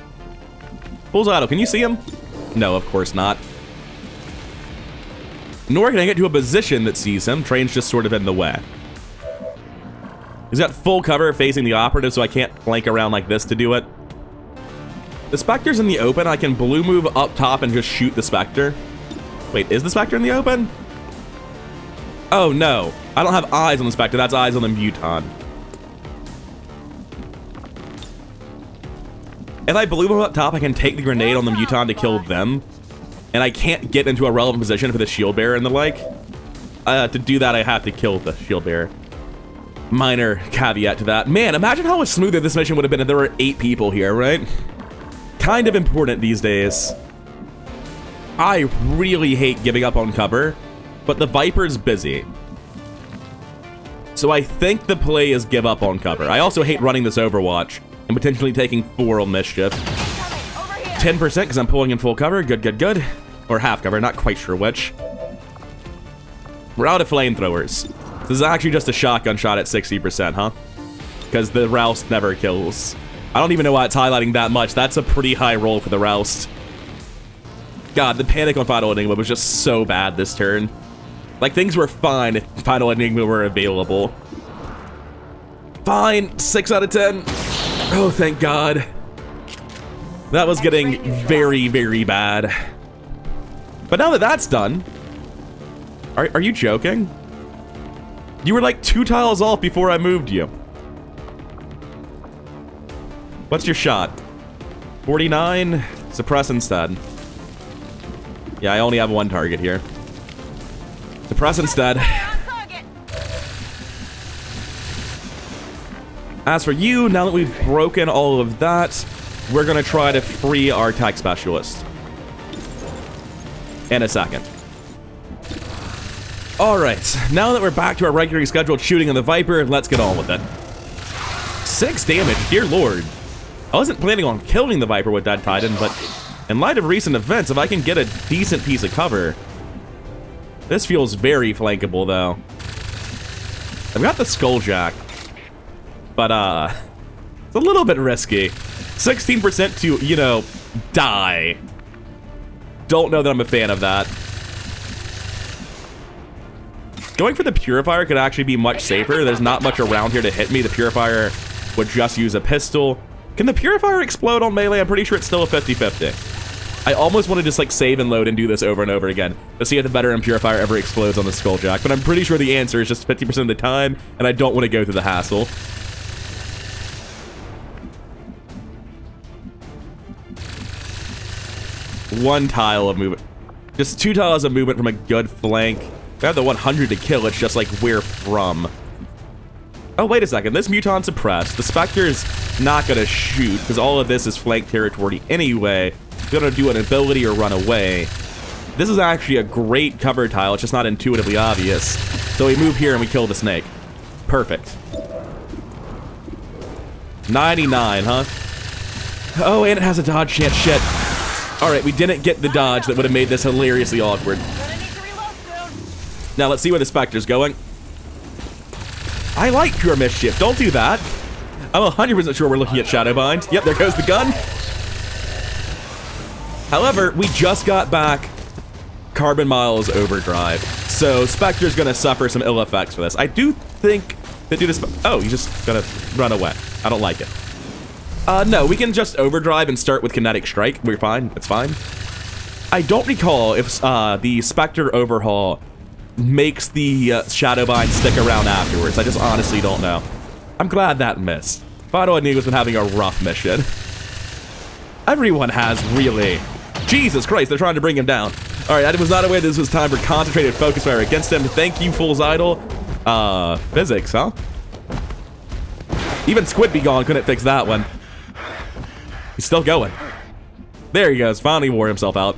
[SPEAKER 1] Full auto, can you see him? No, of course not. Nor can I get to a position that sees him. Train's just sort of in the way. He's got full cover facing the operative, so I can't flank around like this to do it. The Spectre's in the open. I can blue move up top and just shoot the Spectre. Wait, is the Spectre in the open? Oh, no. I don't have eyes on the Spectre. That's eyes on the Muton. If I blue move up top, I can take the grenade on the Muton to kill them. And I can't get into a relevant position for the shield bearer and the like. To do that, I have to kill the shield bearer. Minor caveat to that. Man, imagine how much smoother this mission would have been if there were 8 people here, right? Kind of important these days. I really hate giving up on cover, but the Viper's busy. So I think the play is give up on cover. I also hate running this Overwatch and potentially taking 4 on mischief. 10% because I'm pulling in full cover. Good, good, good. Or half cover, not quite sure which. We're out of flamethrowers. This is actually just a shotgun shot at 60%, huh? Because the Roust never kills. I don't even know why it's highlighting that much. That's a pretty high roll for the Roust. God, the panic on Final Enigma was just so bad this turn. Like, things were fine if Final Enigma were available. Fine, 6 out of 10. Oh, thank God. That was getting very, very bad. But now that that's done... Are you joking? You were like 2 tiles off before I moved you. What's your shot? 49? Suppress instead. Yeah, I only have 1 target here. Suppress instead. As for you, now that we've broken all of that, we're gonna try to free our tech specialist. In a second. Alright, now that we're back to our regularly scheduled shooting on the Viper, let's get on with it. 6 damage, dear lord. I wasn't planning on killing the Viper with Dead Titan, but in light of recent events, if I can get a decent piece of cover... This feels very flankable, though. I've got the Skulljack, but, it's a little bit risky. 16% to, you know, die. Don't know that I'm a fan of that. Going for the Purifier could actually be much safer. There's not much around here to hit me. The Purifier would just use a pistol. Can the Purifier explode on melee? I'm pretty sure it's still a 50-50. I almost want to just like save and load and do this over and over again to see if the veteran Purifier ever explodes on the Skulljack, but I'm pretty sure the answer is just 50% of the time, and I don't want to go through the hassle. One tile of movement. Just 2 tiles of movement from a good flank. If I have the 100 to kill, it's just like where from. Oh, wait a second. This Muton suppressed. The Spectre's not going to shoot, because all of this is flank territory anyway. It's going to do an ability or run away. This is actually a great cover tile. It's just not intuitively obvious. So we move here and we kill the snake. Perfect. 99, huh? Oh, and it has a dodge chance. Shit. All right, we didn't get the dodge that would have made this hilariously awkward. Now let's see where the Spectre's going. I like pure mischief. Don't do that. I'm 100% sure we're looking at Shadowbind. Yep, there goes the gun. However, we just got back Carbon Miles Overdrive, so Spectre's gonna suffer some ill effects for this. I do think that dude is. Oh, he's just gonna run away. I don't like it. No, we can just overdrive and start with Kinetic Strike. We're fine. It's fine. I don't recall if the Spectre overhaul makes the Shadowbind stick around afterwards. I just honestly don't know. I'm glad that missed. Fido Inigo's been having a rough mission. Everyone has, really. Jesus Christ, they're trying to bring him down. All right, I was not aware this was time for concentrated focus fire against him. Thank you, Fool's Idol. Physics, huh? Even Squid Be Gone couldn't fix that one. He's still going. There he goes, finally wore himself out.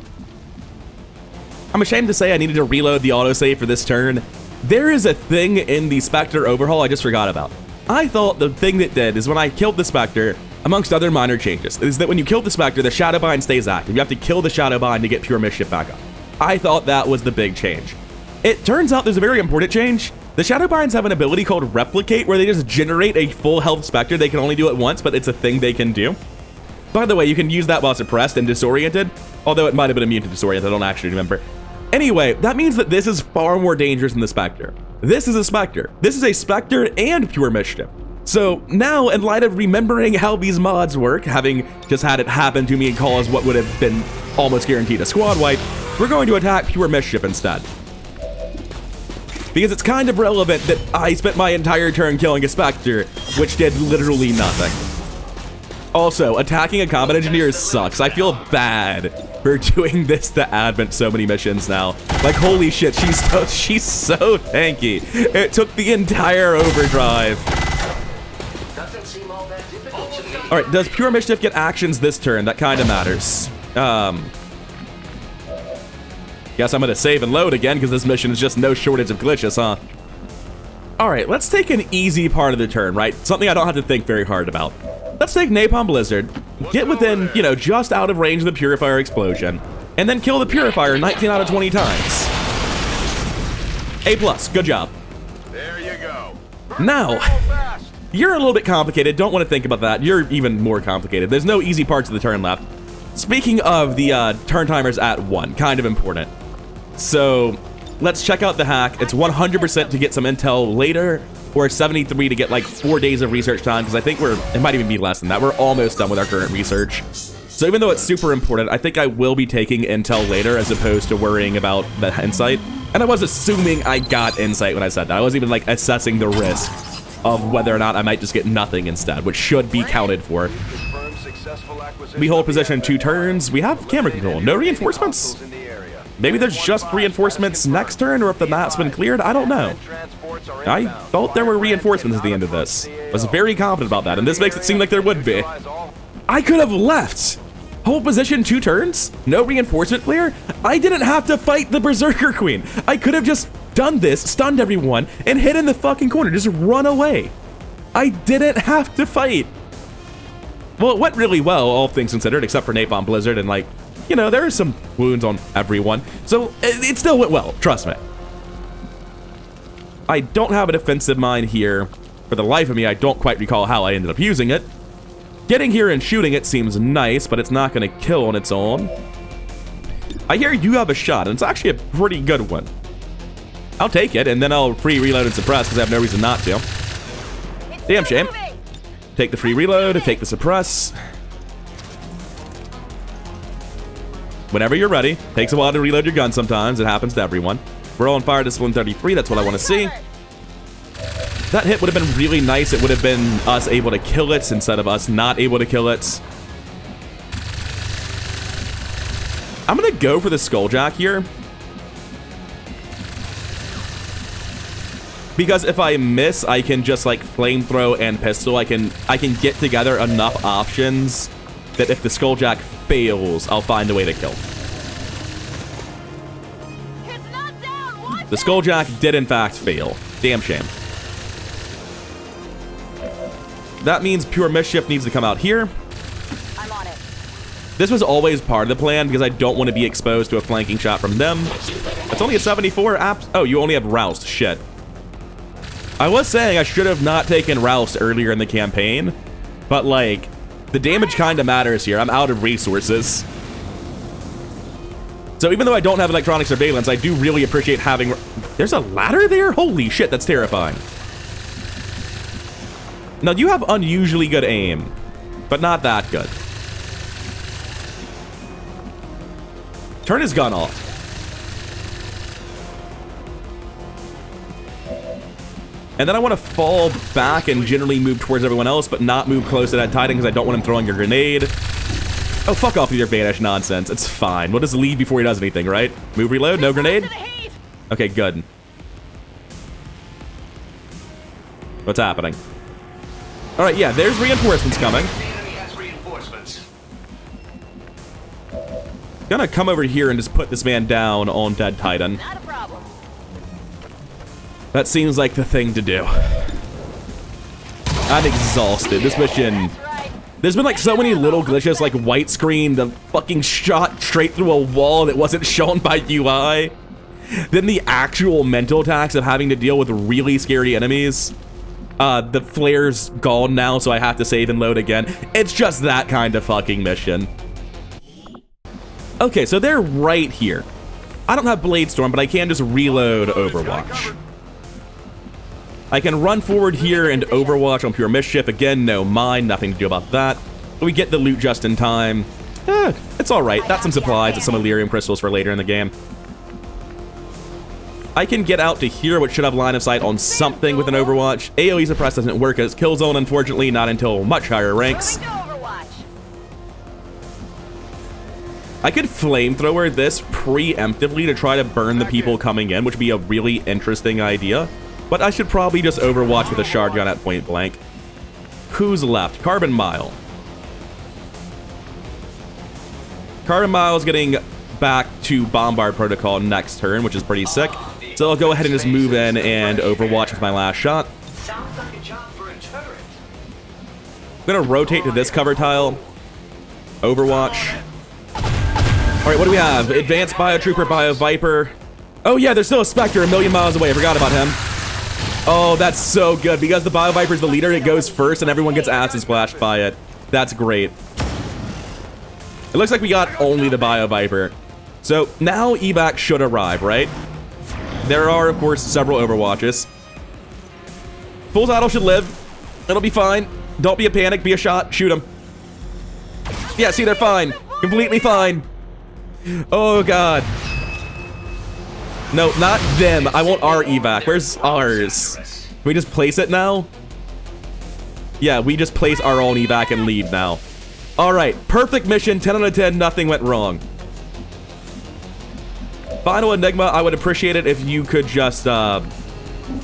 [SPEAKER 1] I'm ashamed to say I needed to reload the autosave for this turn. There is a thing in the Spectre overhaul I just forgot about. I thought the thing that did is when I killed the Spectre, amongst other minor changes, is that when you kill the Spectre, the Shadowbind stays active. You have to kill the Shadowbind to get Pure Mischief back up. I thought that was the big change. It turns out there's a very important change. The Shadowbinds have an ability called Replicate, where they just generate a full health Spectre. They can only do it once, but it's a thing they can do. By the way, you can use that while suppressed and disoriented, although it might have been immune to disorient, I don't actually remember. Anyway, that means that this is far more dangerous than the Spectre. This is a Spectre. This is a Spectre and Pure Mischief. So now, in light of remembering how these mods work, having just had it happen to me and cause what would have been almost guaranteed a squad wipe, we're going to attack Pure Mischief instead. Because it's kind of relevant that I spent my entire turn killing a Spectre, which did literally nothing. Also, attacking a combat engineer sucks. I feel bad for doing this to Advent so many missions now. Like, holy shit, she's so tanky. It took the entire overdrive. All right, does Pure Mischief get actions this turn? That kind of matters. Guess I'm gonna save and load again because this mission is just no shortage of glitches, huh? All right, let's take an easy part of the turn, right? Something I don't have to think very hard about. Let's take Napalm Blizzard, get within, you know, just out of range of the Purifier explosion, and then kill the Purifier 19 out of 20 times. A+, good job.
[SPEAKER 2] There you go.
[SPEAKER 1] Now, you're a little bit complicated, don't want to think about that. You're even more complicated. There's no easy parts of the turn left. Speaking of the turn timers at 1, kind of important. So, let's check out the hack. It's 100% to get some intel later, or 73 to get like 4 days of research time, because I think it might even be less than that. We're almost done with our current research. So even though it's super important, I think I will be taking intel later as opposed to worrying about the insight. And I was assuming I got insight when I said that. I wasn't even like assessing the risk of whether or not I might just get nothing instead, which should be counted for. We hold position 2 turns. We have camera control. No reinforcements. Maybe there's just reinforcements next turn, or if the map's been cleared, I don't know. I thought there were reinforcements at the end of this. I was very confident about that, and this makes it seem like there would be. I could have left. Hold position 2 turns? No reinforcement clear? I didn't have to fight the Berserker Queen. I could have just done this, stunned everyone, and hid in the fucking corner. Just run away. I didn't have to fight. Well, it went really well, all things considered, except for Napalm Blizzard, and like, you know, there are some wounds on everyone. So it still went well, trust me. I don't have a defensive mine here. For the life of me, I don't quite recall how I ended up using it. Getting here and shooting it seems nice, but it's not going to kill on its own. I hear you have a shot, and it's actually a pretty good one. I'll take it, and then I'll free reload and suppress because I have no reason not to. Damn shame. Take the free reload, take the suppress. Whenever you're ready. Takes a while to reload your gun sometimes. It happens to everyone. We're on fire discipline 33. That's what I want to see. That hit would have been really nice. It would have been us able to kill it instead of us not able to kill it. I'm going to go for the Skulljack here. Because if I miss, I can just like flamethrow and pistol. I can get together enough options that if the Skulljack fails, I'll find a way to kill. The Skulljack did in fact fail. Damn shame. That means Pure Mischief needs to come out here.
[SPEAKER 3] I'm on it.
[SPEAKER 1] This was always part of the plan because I don't want to be exposed to a flanking shot from them. It's only a 74 apps. Oh, you only have Roused. Shit. I was saying I should have not taken Roused earlier in the campaign, but like, the damage kind of matters here. I'm out of resources. So even though I don't have electronic surveillance, I do really appreciate having... There's a ladder there? Holy shit, that's terrifying. Now, you have unusually good aim, but not that good. Turn his gun off. And then I want to fall back and generally move towards everyone else, but not move close to that Titan because I don't want him throwing a grenade. Oh, fuck off with your vanish nonsense. It's fine. We'll just leave before he does anything, right? Move, reload, no grenade? Okay, good. What's happening? All right, yeah, there's reinforcements coming. Gonna come over here and just put this man down on dead Titan.
[SPEAKER 3] Not a problem.
[SPEAKER 1] That seems like the thing to do. I'm exhausted. This mission... There's been like so many little glitches, like white screen, the fucking shot straight through a wall that wasn't shown by UI. Then the actual mental tax of having to deal with really scary enemies. The flare's gone now, so I have to save and load again. It's just that kind of fucking mission. Okay, so they're right here. I don't have Blade Storm, but I can just reload Overwatch. I can run forward here and Overwatch on Pure Mischief. Again, no mine, nothing to do about that. We get the loot just in time. It's alright. That's some supplies and some Elerium crystals for later in the game. I can get out to here, which should have line of sight on something with an Overwatch. AoE suppress doesn't work as Killzone, unfortunately, not until much higher ranks. I could flamethrower this preemptively to try to burn the people coming in, which would be a really interesting idea. But I should probably just Overwatch with a shard gun at point blank. Who's left? Carbon Mile. Carbon Mile's getting back to Bombard Protocol next turn, which is pretty sick. So I'll go ahead and just move in and Overwatch with my last shot. I'm gonna rotate to this cover tile. Overwatch. Alright, what do we have? Advanced Biotrooper, Bio Viper. Oh yeah, there's still a Spectre a million miles away. I forgot about him. Oh, that's so good. Because the Bio Viper's the leader, it goes first and everyone gets acid splashed by it. That's great. It looks like we got only the Bio Viper. So now evac should arrive, right? There are, of course, several Overwatches. Full Throttle should live. It'll be fine. Don't be a panic, be a shot, shoot him. Yeah, see, they're fine. Completely fine. Oh, God. No, not them. I want our evac. Where's ours? Can we just place it now? Yeah, we just place our own evac and leave now. All right, perfect mission, 10 out of 10, nothing went wrong. Final Enigma, I would appreciate it if you could just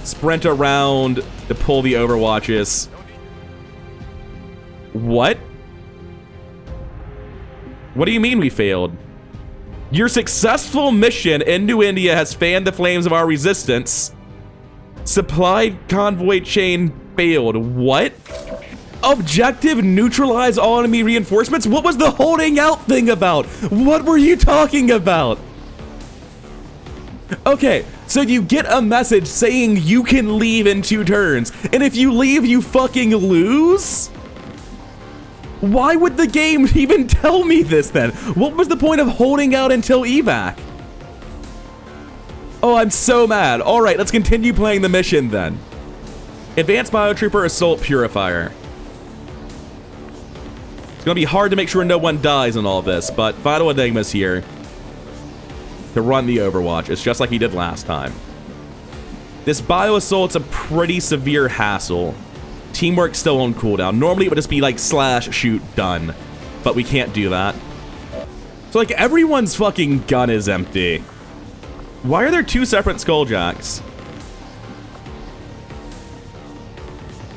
[SPEAKER 1] sprint around to pull the Overwatches. What? What do you mean we failed? Your successful mission into India has fanned the flames of our resistance. Supply convoy chain failed. What? Objective neutralize all enemy reinforcements? What was the holding out thing about? What were you talking about? Okay, so you get a message saying you can leave in 2 turns, and if you leave, you fucking lose? Why would the game even tell me this then? What was the point of holding out until evac? Oh, I'm so mad. All right, let's continue playing the mission then. Advanced Biotrooper Assault Purifier. It's gonna be hard to make sure no one dies in all this, but Final Enigma's here to run the Overwatch. It's just like he did last time. This Bio Assault's a pretty severe hassle. Teamwork's still on cooldown. Normally it would just be like slash, shoot, done. But we can't do that. So like everyone's fucking gun is empty. Why are there 2 separate Skulljacks?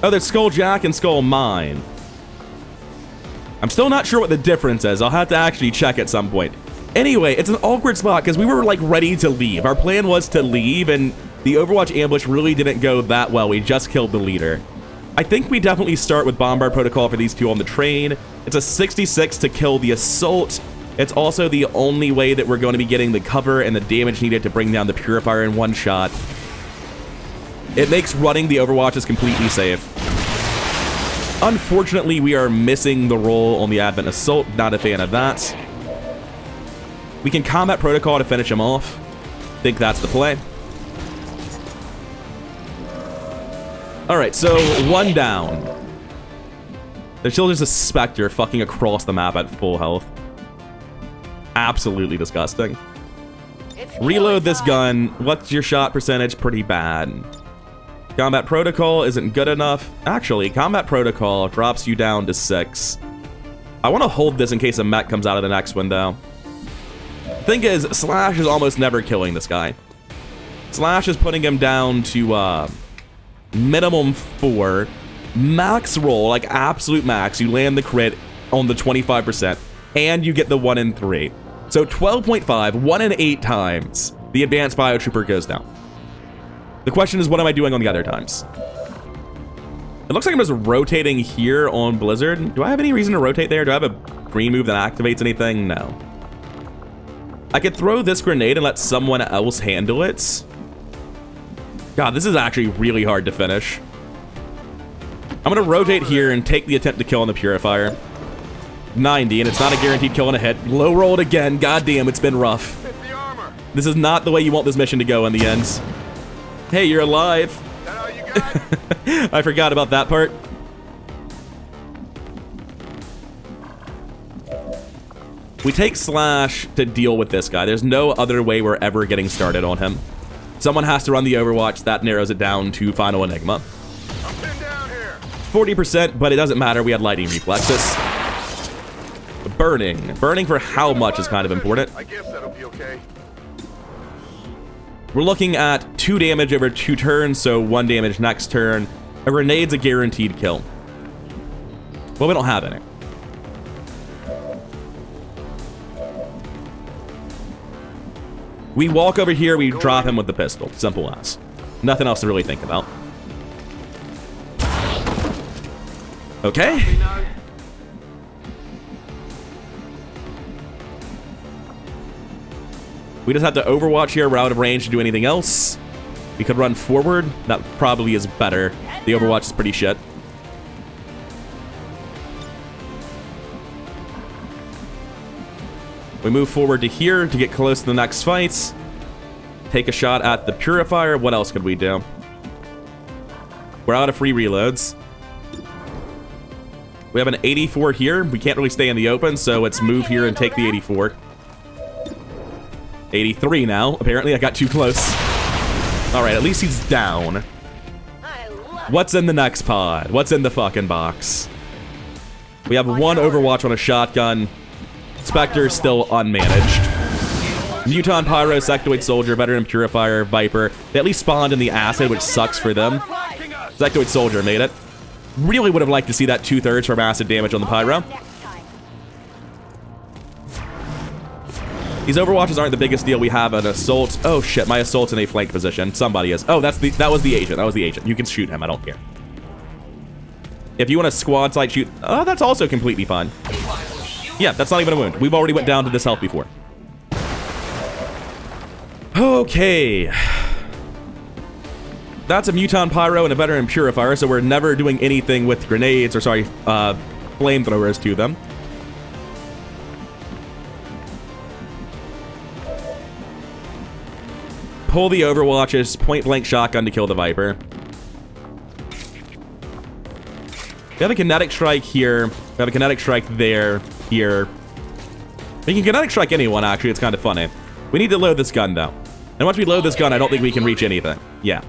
[SPEAKER 1] Oh, there's Skulljack and Skull Mine. I'm still not sure what the difference is. I'll have to actually check at some point. Anyway, it's an awkward spot because we were like ready to leave. Our plan was to leave and the Overwatch ambush really didn't go that well. We just killed the leader. I think we definitely start with Bombard Protocol for these two on the train. It's a 66 to kill the Assault. It's also the only way that we're going to be getting the cover and the damage needed to bring down the Purifier in one shot. It makes running the Overwatches completely safe. Unfortunately, we are missing the roll on the Advent Assault. Not a fan of that. We can Combat Protocol to finish him off. Think that's the play. Alright, so one down. There's still just a Spectre fucking across the map at full health. Absolutely disgusting. Reload this gun. What's your shot percentage? Pretty bad. Combat Protocol isn't good enough. Actually, Combat Protocol drops you down to 6. I want to hold this in case a mech comes out of the next window. Thing is, Slash is almost never killing this guy. Slash is putting him down to minimum 4. Max roll, like absolute max. You land the crit on the 25%, and you get the 1 in 3. So 12.5, 1 in 8 times, the Advanced Biotrooper goes down. The question is, what am I doing on the other times? It looks like I'm just rotating here on Blizzard. Do I have any reason to rotate there? Do I have a green move that activates anything? No. I could throw this grenade and let someone else handle it. God, this is actually really hard to finish. I'm going to rotate here and take the attempt to kill on the Purifier. 90, and it's not a guaranteed kill on a hit. Low rolled again. God damn, it's been rough. This is not the way you want this mission to go in the end. Hey, you're alive. I forgot about that part. We take Slash to deal with this guy. There's no other way we're ever getting started on him. Someone has to run the Overwatch. That narrows it down to Final Enigma. 40%, but it doesn't matter. We had lightning reflexes. Burning. Burning for how much is kind of important.
[SPEAKER 2] I guess that'll be okay.
[SPEAKER 1] We're looking at 2 damage over 2 turns, so 1 damage next turn. A grenade's a guaranteed kill. Well, we don't have any. We walk over here, we drop him with the pistol. Simple as. Nothing else to really think about. Okay. We just have to Overwatch here. We're out of range to do anything else. We could run forward. That probably is better. The Overwatch is pretty shit. We move forward to here to get close to the next fight. Take a shot at the Purifier. What else could we do? We're out of free reloads. We have an 84 here. We can't really stay in the open, so let's move here and take the 84. 83 now. Apparently, I got too close. All right, at least he's down. What's in the next pod? What's in the fucking box? We have 1 Overwatch on a shotgun. Spectre still unmanaged. Muton, Pyro, Sectoid Soldier, Veteran Purifier, Viper. They at least spawned in the Acid, which sucks for them. Sectoid Soldier made it. Really would have liked to see that 2/3 from acid damage on the Pyro. These Overwatches aren't the biggest deal. We have an Assault. Oh shit, my Assault's in a flank position. Somebody is. Oh, that was the agent. That was the agent. You can shoot him. I don't care. If you want to squad side shoot, oh, that's also completely fine. Yeah, that's not even a wound. We've already went down to this health before. Okay. That's a Muton Pyro and a Veteran Purifier, so we're never doing anything with grenades, or sorry, flamethrowers to them. Pull the Overwatches, point-blank shotgun to kill the Viper. We have a kinetic strike here. We have a kinetic strike there, here. We can kinetic strike anyone, actually. It's kind of funny. We need to load this gun, though. And once we load this gun, I don't think we can reach anything. Yeah.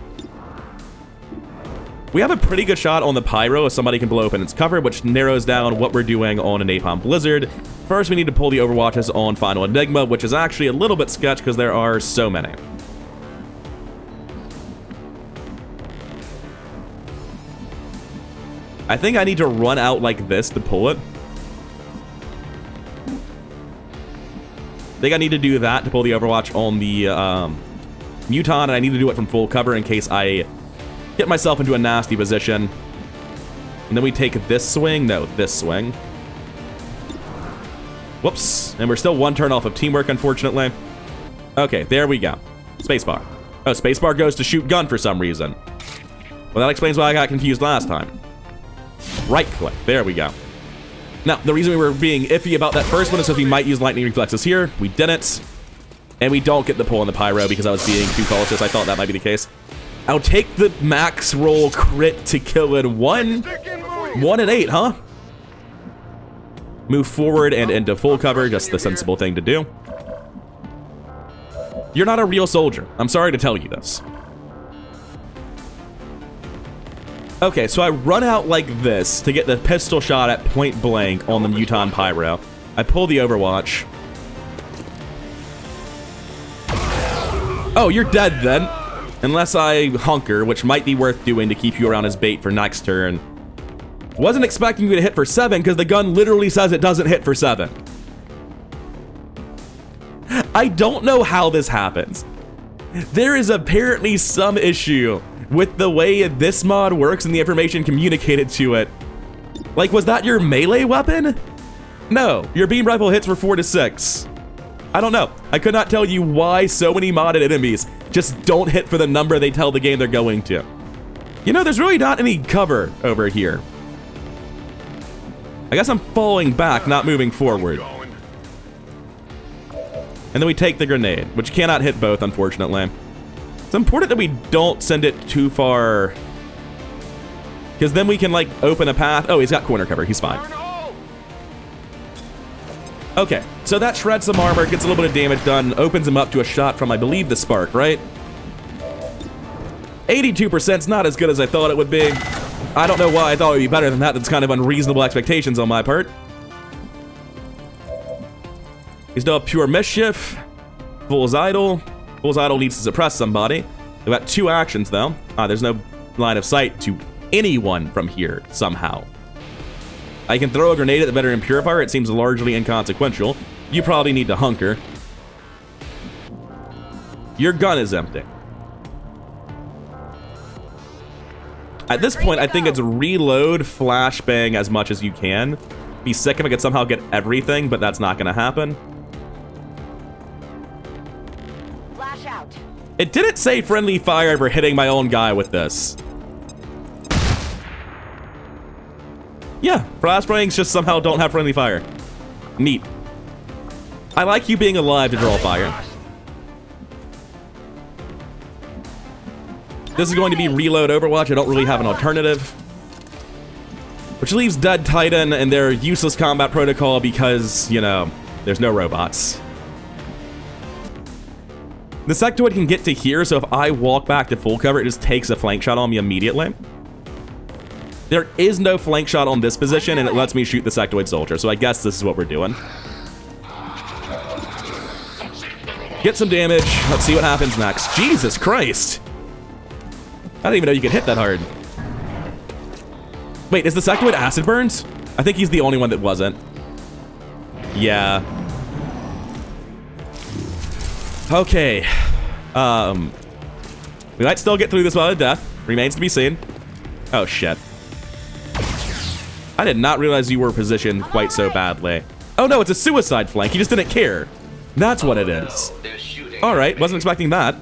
[SPEAKER 1] We have a pretty good shot on the Pyro if somebody can blow open its cover, which narrows down what we're doing on a Napalm Blizzard. First, we need to pull the Overwatches on Final Enigma, which is actually a little bit sketch because there are so many. I think I need to run out like this to pull it. I think I need to do that to pull the Overwatch on the Muton, and I need to do it from full cover in case I get myself into a nasty position. And then we take this swing. No, this swing. Whoops. And we're still one turn off of teamwork, unfortunately. Okay, there we go. Spacebar. Oh, spacebar goes to shoot gun for some reason. Well, that explains why I got confused last time. Right click. There we go. Now, the reason we were being iffy about that first one is because we might use lightning reflexes here. We didn't. And we don't get the pull on the pyro because I was being too cautious. I thought that might be the case. I'll take the max roll crit to kill in 1 and 8, huh? Move forward and into full cover, just the sensible thing to do. You're not a real soldier. I'm sorry to tell you this. Okay, so I run out like this to get the pistol shot at point blank on the Muton Pyro. I pull the Overwatch. Oh, you're dead then. Unless I hunker, which might be worth doing to keep you around as bait for next turn. Wasn't expecting you to hit for 7 because the gun literally says it doesn't hit for 7. I don't know how this happens. There is apparently some issue with the way this mod works and the information communicated to it. Like, was that your melee weapon? No, your beam rifle hits for 4 to 6. I don't know. I could not tell you why so many modded enemies just don't hit for the number they tell the game they're going to. You know, there's really not any cover over here. I guess I'm falling back, not moving forward. And then we take the grenade, which cannot hit both, unfortunately. It's important that we don't send it too far, because then we can, like, open a path. Oh, he's got corner cover. He's fine. Okay, so that shreds some armor, gets a little bit of damage done, opens him up to a shot from, I believe, the spark, right? 82% is not as good as I thought it would be. I don't know why I thought it would be better than that. That's kind of unreasonable expectations on my part. He's still pure mischief. Fool's idol. Fool's idol needs to suppress somebody. We've got 2 actions, though. There's no line of sight to anyone from here, somehow. I can throw a grenade at the veteran purifier. It seems largely inconsequential. You probably need to hunker. Your gun is empty. At this point, I think it's reload, flashbang as much as you can. Be sick if I could somehow get everything, but that's not going to happen.
[SPEAKER 3] Flash out.
[SPEAKER 1] It didn't say friendly fire for hitting my own guy with this. Yeah, flashbangs just somehow don't have friendly fire. Neat. I like you being alive to draw fire. This is going to be reload Overwatch. I don't really have an alternative. Which leaves Dead Titan and their useless combat protocol because, you know, there's no robots. The sectoid can get to here, so if I walk back to full cover, it just takes a flank shot on me immediately. There is no flank shot on this position, and it lets me shoot the sectoid soldier, so I guess this is what we're doing. Get some damage. Let's see what happens next. Jesus Christ. I didn't even know you could hit that hard. Wait, is the sectoid acid burns? I think he's the only one that wasn't. Yeah. Okay. We might still get through this without a death. Remains to be seen. Oh, shit. I did not realize you were positioned quite so badly. Oh, no, it's a suicide flank. He just didn't care. That's what it is. All right, wasn't expecting that.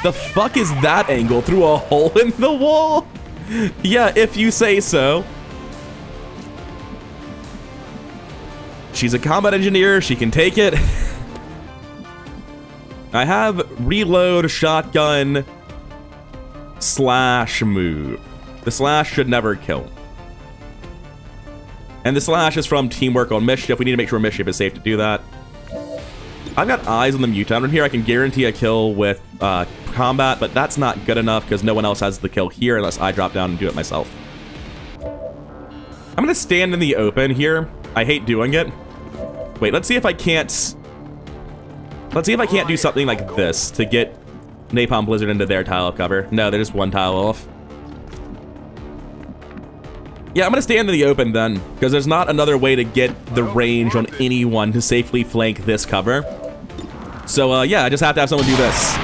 [SPEAKER 1] The fuck is that angle through a hole in the wall? Yeah, if you say so. She's a combat engineer. She can take it. I have reload, shotgun, slash move. The slash should never kill. And the slash is from teamwork on mischief. We need to make sure mischief is safe to do that. I've got eyes on the mutant in here. I can guarantee a kill with combat, but that's not good enough because no one else has the kill here unless I drop down and do it myself. I'm gonna stand in the open here. I hate doing it. Wait, let's see if I can't... Let's see if I can't do something like this to get Napalm Blizzard into their tile of cover. No, they're just one tile off. Yeah, I'm gonna stand in the open then, because there's not another way to get the range on anyone to safely flank this cover. So, yeah, I just have to have someone do this.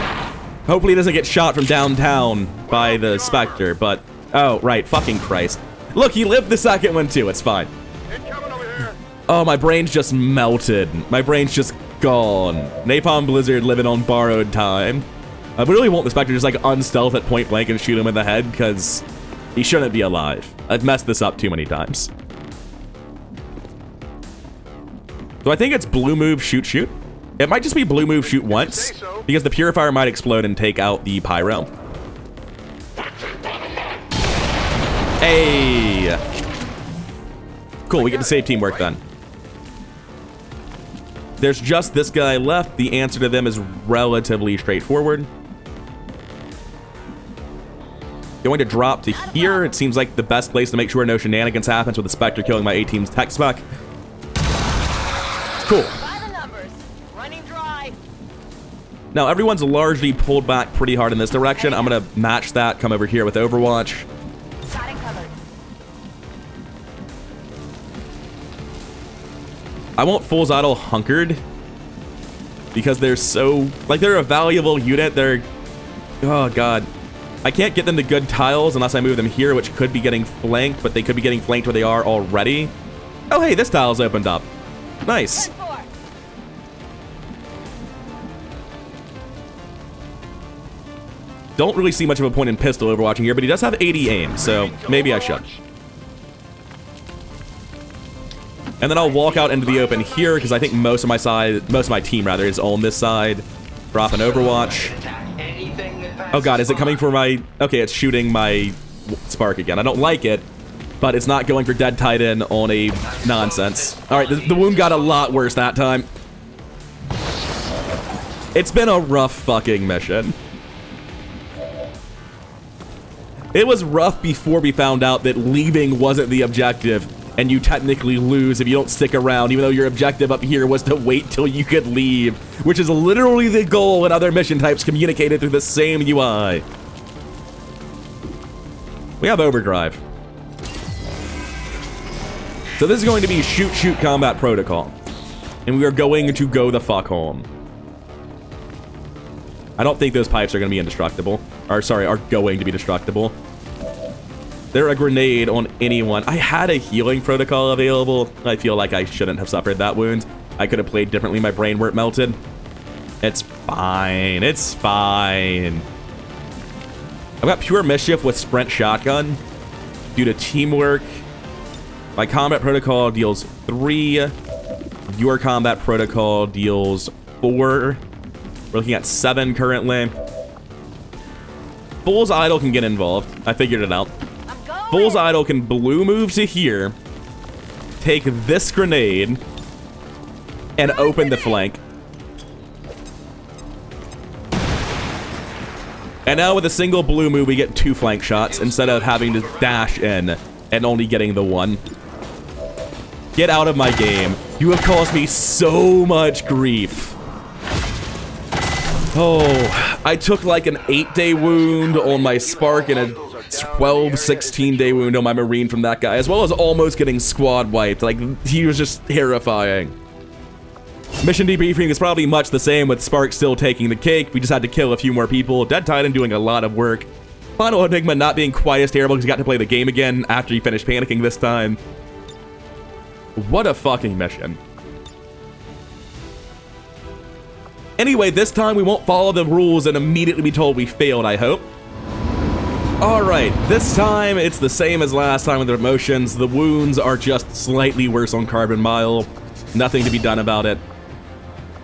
[SPEAKER 1] Hopefully he doesn't get shot from downtown by the Spectre, but... Oh, right. Fucking Christ. Look, he lived the second one, too. It's fine. Oh, my brain's just melted. My brain's just gone. Napalm Blizzard living on borrowed time. I really want the Spectre just, like, unstealth at point blank and shoot him in the head, because he shouldn't be alive. I've messed this up too many times. So I think it's blue move, shoot, shoot. It might just be blue move, shoot once, because the Purifier might explode and take out the Pyro. Hey! Cool, we get to save teamwork then. There's just this guy left. The answer to them is relatively straightforward. Going to drop to here. It seems like the best place to make sure no shenanigans happens with the Spectre killing my A-team's tech spec. Cool. Now, everyone's largely pulled back pretty hard in this direction. I'm going to match that, come over here with Overwatch. I want Fool's Idol hunkered because they're so, like, they're a valuable unit. They're, oh god. I can't get them to good tiles unless I move them here, which could be getting flanked, but they could be getting flanked where they are already. Oh, hey, this tile's opened up. Nice. Don't really see much of a point in pistol overwatching here, but he does have 80 aim, so maybe I should. And then I'll walk out into the open here, because I think most of my team rather is on this side. Drop an Overwatch. Oh god, is it coming for my... Okay, it's shooting my Spark again. I don't like it, but it's not going for Dead Titan on a nonsense. Alright, the wound got a lot worse that time. It's been a rough fucking mission. It was rough before we found out that leaving wasn't the objective, and you technically lose if you don't stick around, even though your objective up here was to wait till you could leave, which is literally the goal in other mission types communicated through the same UI. We have Overdrive. So this is going to be shoot combat protocol, and we are going to go the fuck home. I don't think those pipes are going to be indestructible. Or, sorry, are going to be destructible. They're a grenade on anyone. I had a healing protocol available. I feel like I shouldn't have suffered that wound. I could have played differently. My brain weren't melted. It's fine. It's fine. I've got Pure Mischief with Sprint Shotgun. Due to teamwork, my combat protocol deals 3. Your combat protocol deals 4. We're looking at 7 currently. Fool's Idol can get involved. I figured it out. Fool's Idol can blue move to here, take this grenade, and open the flank. And now with a single blue move, we get 2 flank shots instead of having to dash in and only getting the 1. Get out of my game. You have caused me so much grief. Oh, I took like an 8-day wound on my Spark and a 16-day wound on my Marine from that guy, as well as almost getting squad wiped. Like, he was just terrifying. Mission debriefing is probably much the same, with Spark still taking the cake. We just had to kill a few more people. Dead Titan doing a lot of work. Final Enigma not being quite as terrible because he got to play the game again after he finished panicking this time. What a fucking mission. Anyway, this time we won't follow the rules and immediately be told we failed, I hope. Alright, this time it's the same as last time with the promotions. The wounds are just slightly worse on Carbon Mile. Nothing to be done about it.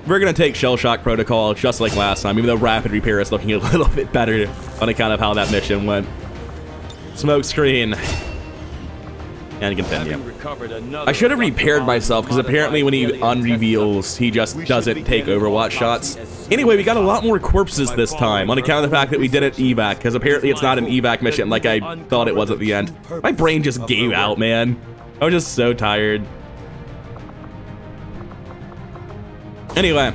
[SPEAKER 1] We're gonna take Shell Shock Protocol just like last time, even though Rapid Repair is looking a little bit better on account of how that mission went. Smoke screen. And continue. I should have repaired myself, because apparently when he unreveals, he just doesn't take Overwatch shots. Anyway, we got a lot more corpses this time, on account of the fact that we did it evac, because apparently it's not an evac mission like I thought it was at the end. My brain just gave out, man. I was just so tired. Anyway,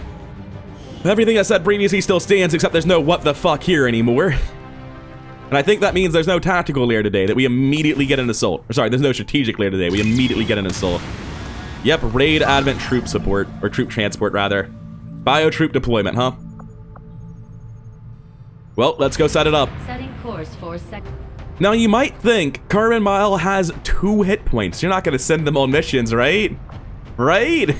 [SPEAKER 1] everything I said previously still stands, except there's no what the fuck here anymore. And I think that means there's no tactical layer today, that we immediately get an assault. Or sorry, there's no strategic layer today, we immediately get an assault. Yep, raid advent troop support, or troop transport rather. Bio troop deployment, huh? Well, let's go set it up.
[SPEAKER 4] Setting course for
[SPEAKER 1] Now, you might think Carbon Mile has 2 hit points. You're not going to send them on missions, right? Right?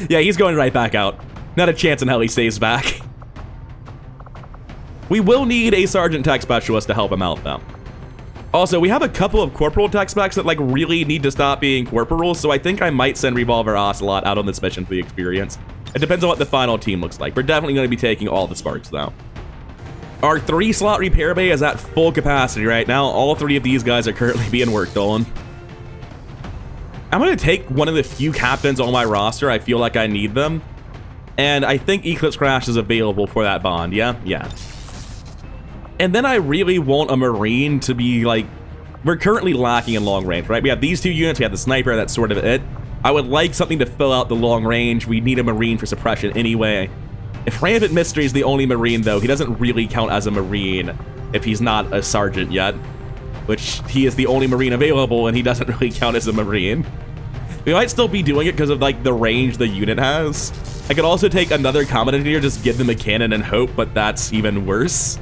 [SPEAKER 1] Yeah, he's going right back out. Not a chance in hell he stays back. We will need a Sergeant Tech Specialist to help him out, though. Also, we have a couple of Corporal Tech Specs that, like, really need to stop being Corporals, so I think I might send Revolver Ocelot out on this mission for the experience. It depends on what the final team looks like. We're definitely going to be taking all the Sparks, though. Our 3-slot repair bay is at full capacity right now. All 3 of these guys are currently being worked on. I'm going to take one of the few captains on my roster. I feel like I need them. And I think Eclipse Crash is available for that bond, yeah? Yeah. And then I really want a Marine to be, like... We're currently lacking in long range, right? We have these 2 units, we have the Sniper, that's sort of it. I would like something to fill out the long range. We need a Marine for suppression anyway. If Rampant Mystery is the only Marine, though, he doesn't really count as a Marine if he's not a Sergeant yet. Which, he is the only Marine available, and he doesn't really count as a Marine. We might still be doing it because of, like, the range the unit has. I could also take another Combat Engineer, just give them a cannon and hope, but that's even worse.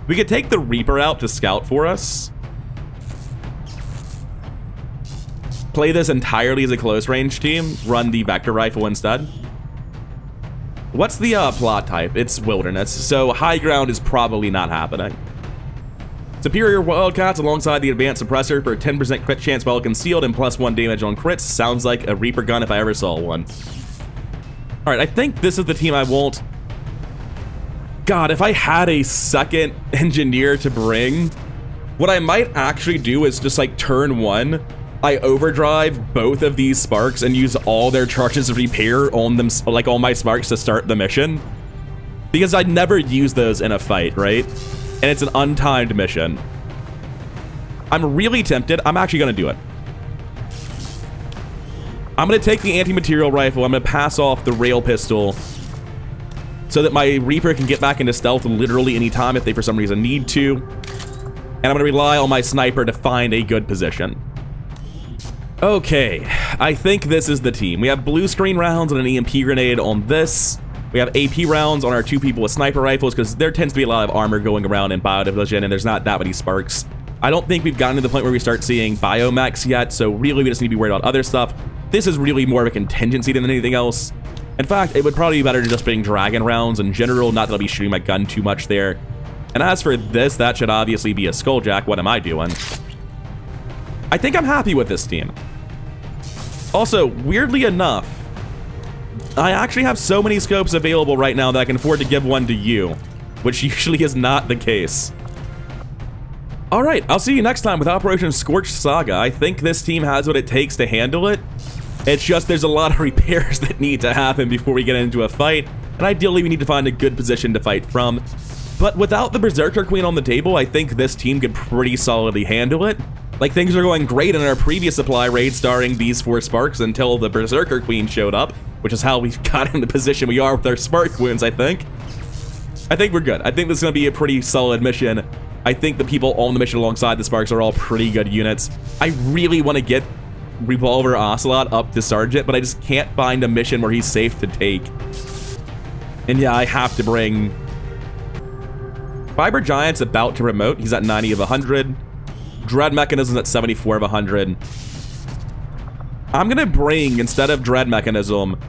[SPEAKER 1] We could take the Reaper out to scout for us. Play this entirely as a close-range team. Run the Vector Rifle instead. What's the plot type? It's Wilderness, so High Ground is probably not happening. Superior Wildcats alongside the Advanced Suppressor for 10% crit chance while concealed and +1 damage on crits. Sounds like a Reaper gun if I ever saw one. Alright, I think this is the team I want. God, if I had a second engineer to bring, what I might actually do is just, like, turn 1, I overdrive both of these Sparks and use all their charges of repair on them, like all my Sparks to start the mission. Because I'd never use those in a fight, right? And it's an untimed mission. I'm really tempted. I'm actually gonna do it. I'm gonna take the anti-material rifle. I'm gonna pass off the rail pistol so that my Reaper can get back into stealth literally any time if they for some reason need to. And I'm gonna rely on my sniper to find a good position. Okay, I think this is the team. We have blue screen rounds and an EMP grenade on this. We have AP rounds on our 2 people with sniper rifles because there tends to be a lot of armor going around in Biodivision and there's not that many Sparks. I don't think we've gotten to the point where we start seeing biomechs yet, so really we just need to be worried about other stuff. This is really more of a contingency than anything else. In fact, it would probably be better to just bring Dragon rounds in general, not that I'll be shooting my gun too much there. And as for this, that should obviously be a Skulljack. What am I doing? I think I'm happy with this team. Also, weirdly enough, I actually have so many scopes available right now that I can afford to give one to you, which usually is not the case. Alright, I'll see you next time with Operation Scorched Saga. I think this team has what it takes to handle it. It's just there's a lot of repairs that need to happen before we get into a fight, and ideally we need to find a good position to fight from. But without the Berserker Queen on the table, I think this team could pretty solidly handle it. Like, things are going great in our previous supply raid starring these 4 Sparks until the Berserker Queen showed up, which is how we've got in the position we are with our Spark wounds, I think. I think we're good. I think this is going to be a pretty solid mission. I think the people on the mission alongside the Sparks are all pretty good units. I really want to get Revolver Ocelot up to Sergeant, but I just can't find a mission where he's safe to take. And yeah, I have to bring... Fiber Giant's about to remote. He's at 90 of 100. Dread Mechanism's at 74 of 100. I'm gonna bring, instead of Dread Mechanism,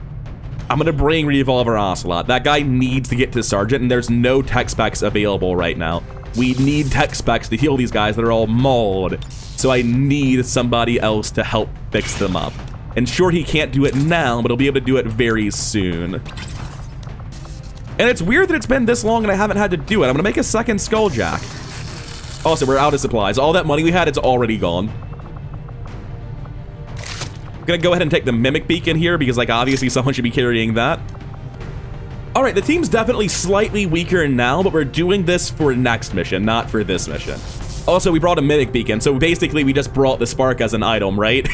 [SPEAKER 1] I'm gonna bring Revolver Ocelot. That guy needs to get to Sergeant, and there's no tech specs available right now. We need tech specs to heal these guys that are all mauled. So I need somebody else to help fix them up. And sure, he can't do it now, but he'll be able to do it very soon. And it's weird that it's been this long and I haven't had to do it. I'm gonna make a second Skulljack. Also, we're out of supplies. All that money we had, it's already gone. I'm gonna go ahead and take the Mimic Beacon here because, like, obviously someone should be carrying that. Alright, the team's definitely slightly weaker now, but we're doing this for next mission, not for this mission. Also, we brought a Mimic Beacon, so basically we just brought the Spark as an item, right?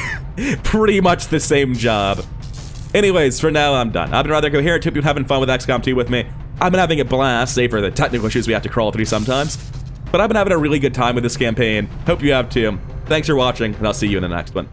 [SPEAKER 1] Pretty much the same job. Anyways, for now, I'm done. I've been rather coherent. Hope you're having fun with XCOM 2 with me. I've been having a blast, save for the technical issues we have to crawl through sometimes. But I've been having a really good time with this campaign. Hope you have too. Thanks for watching, and I'll see you in the next one.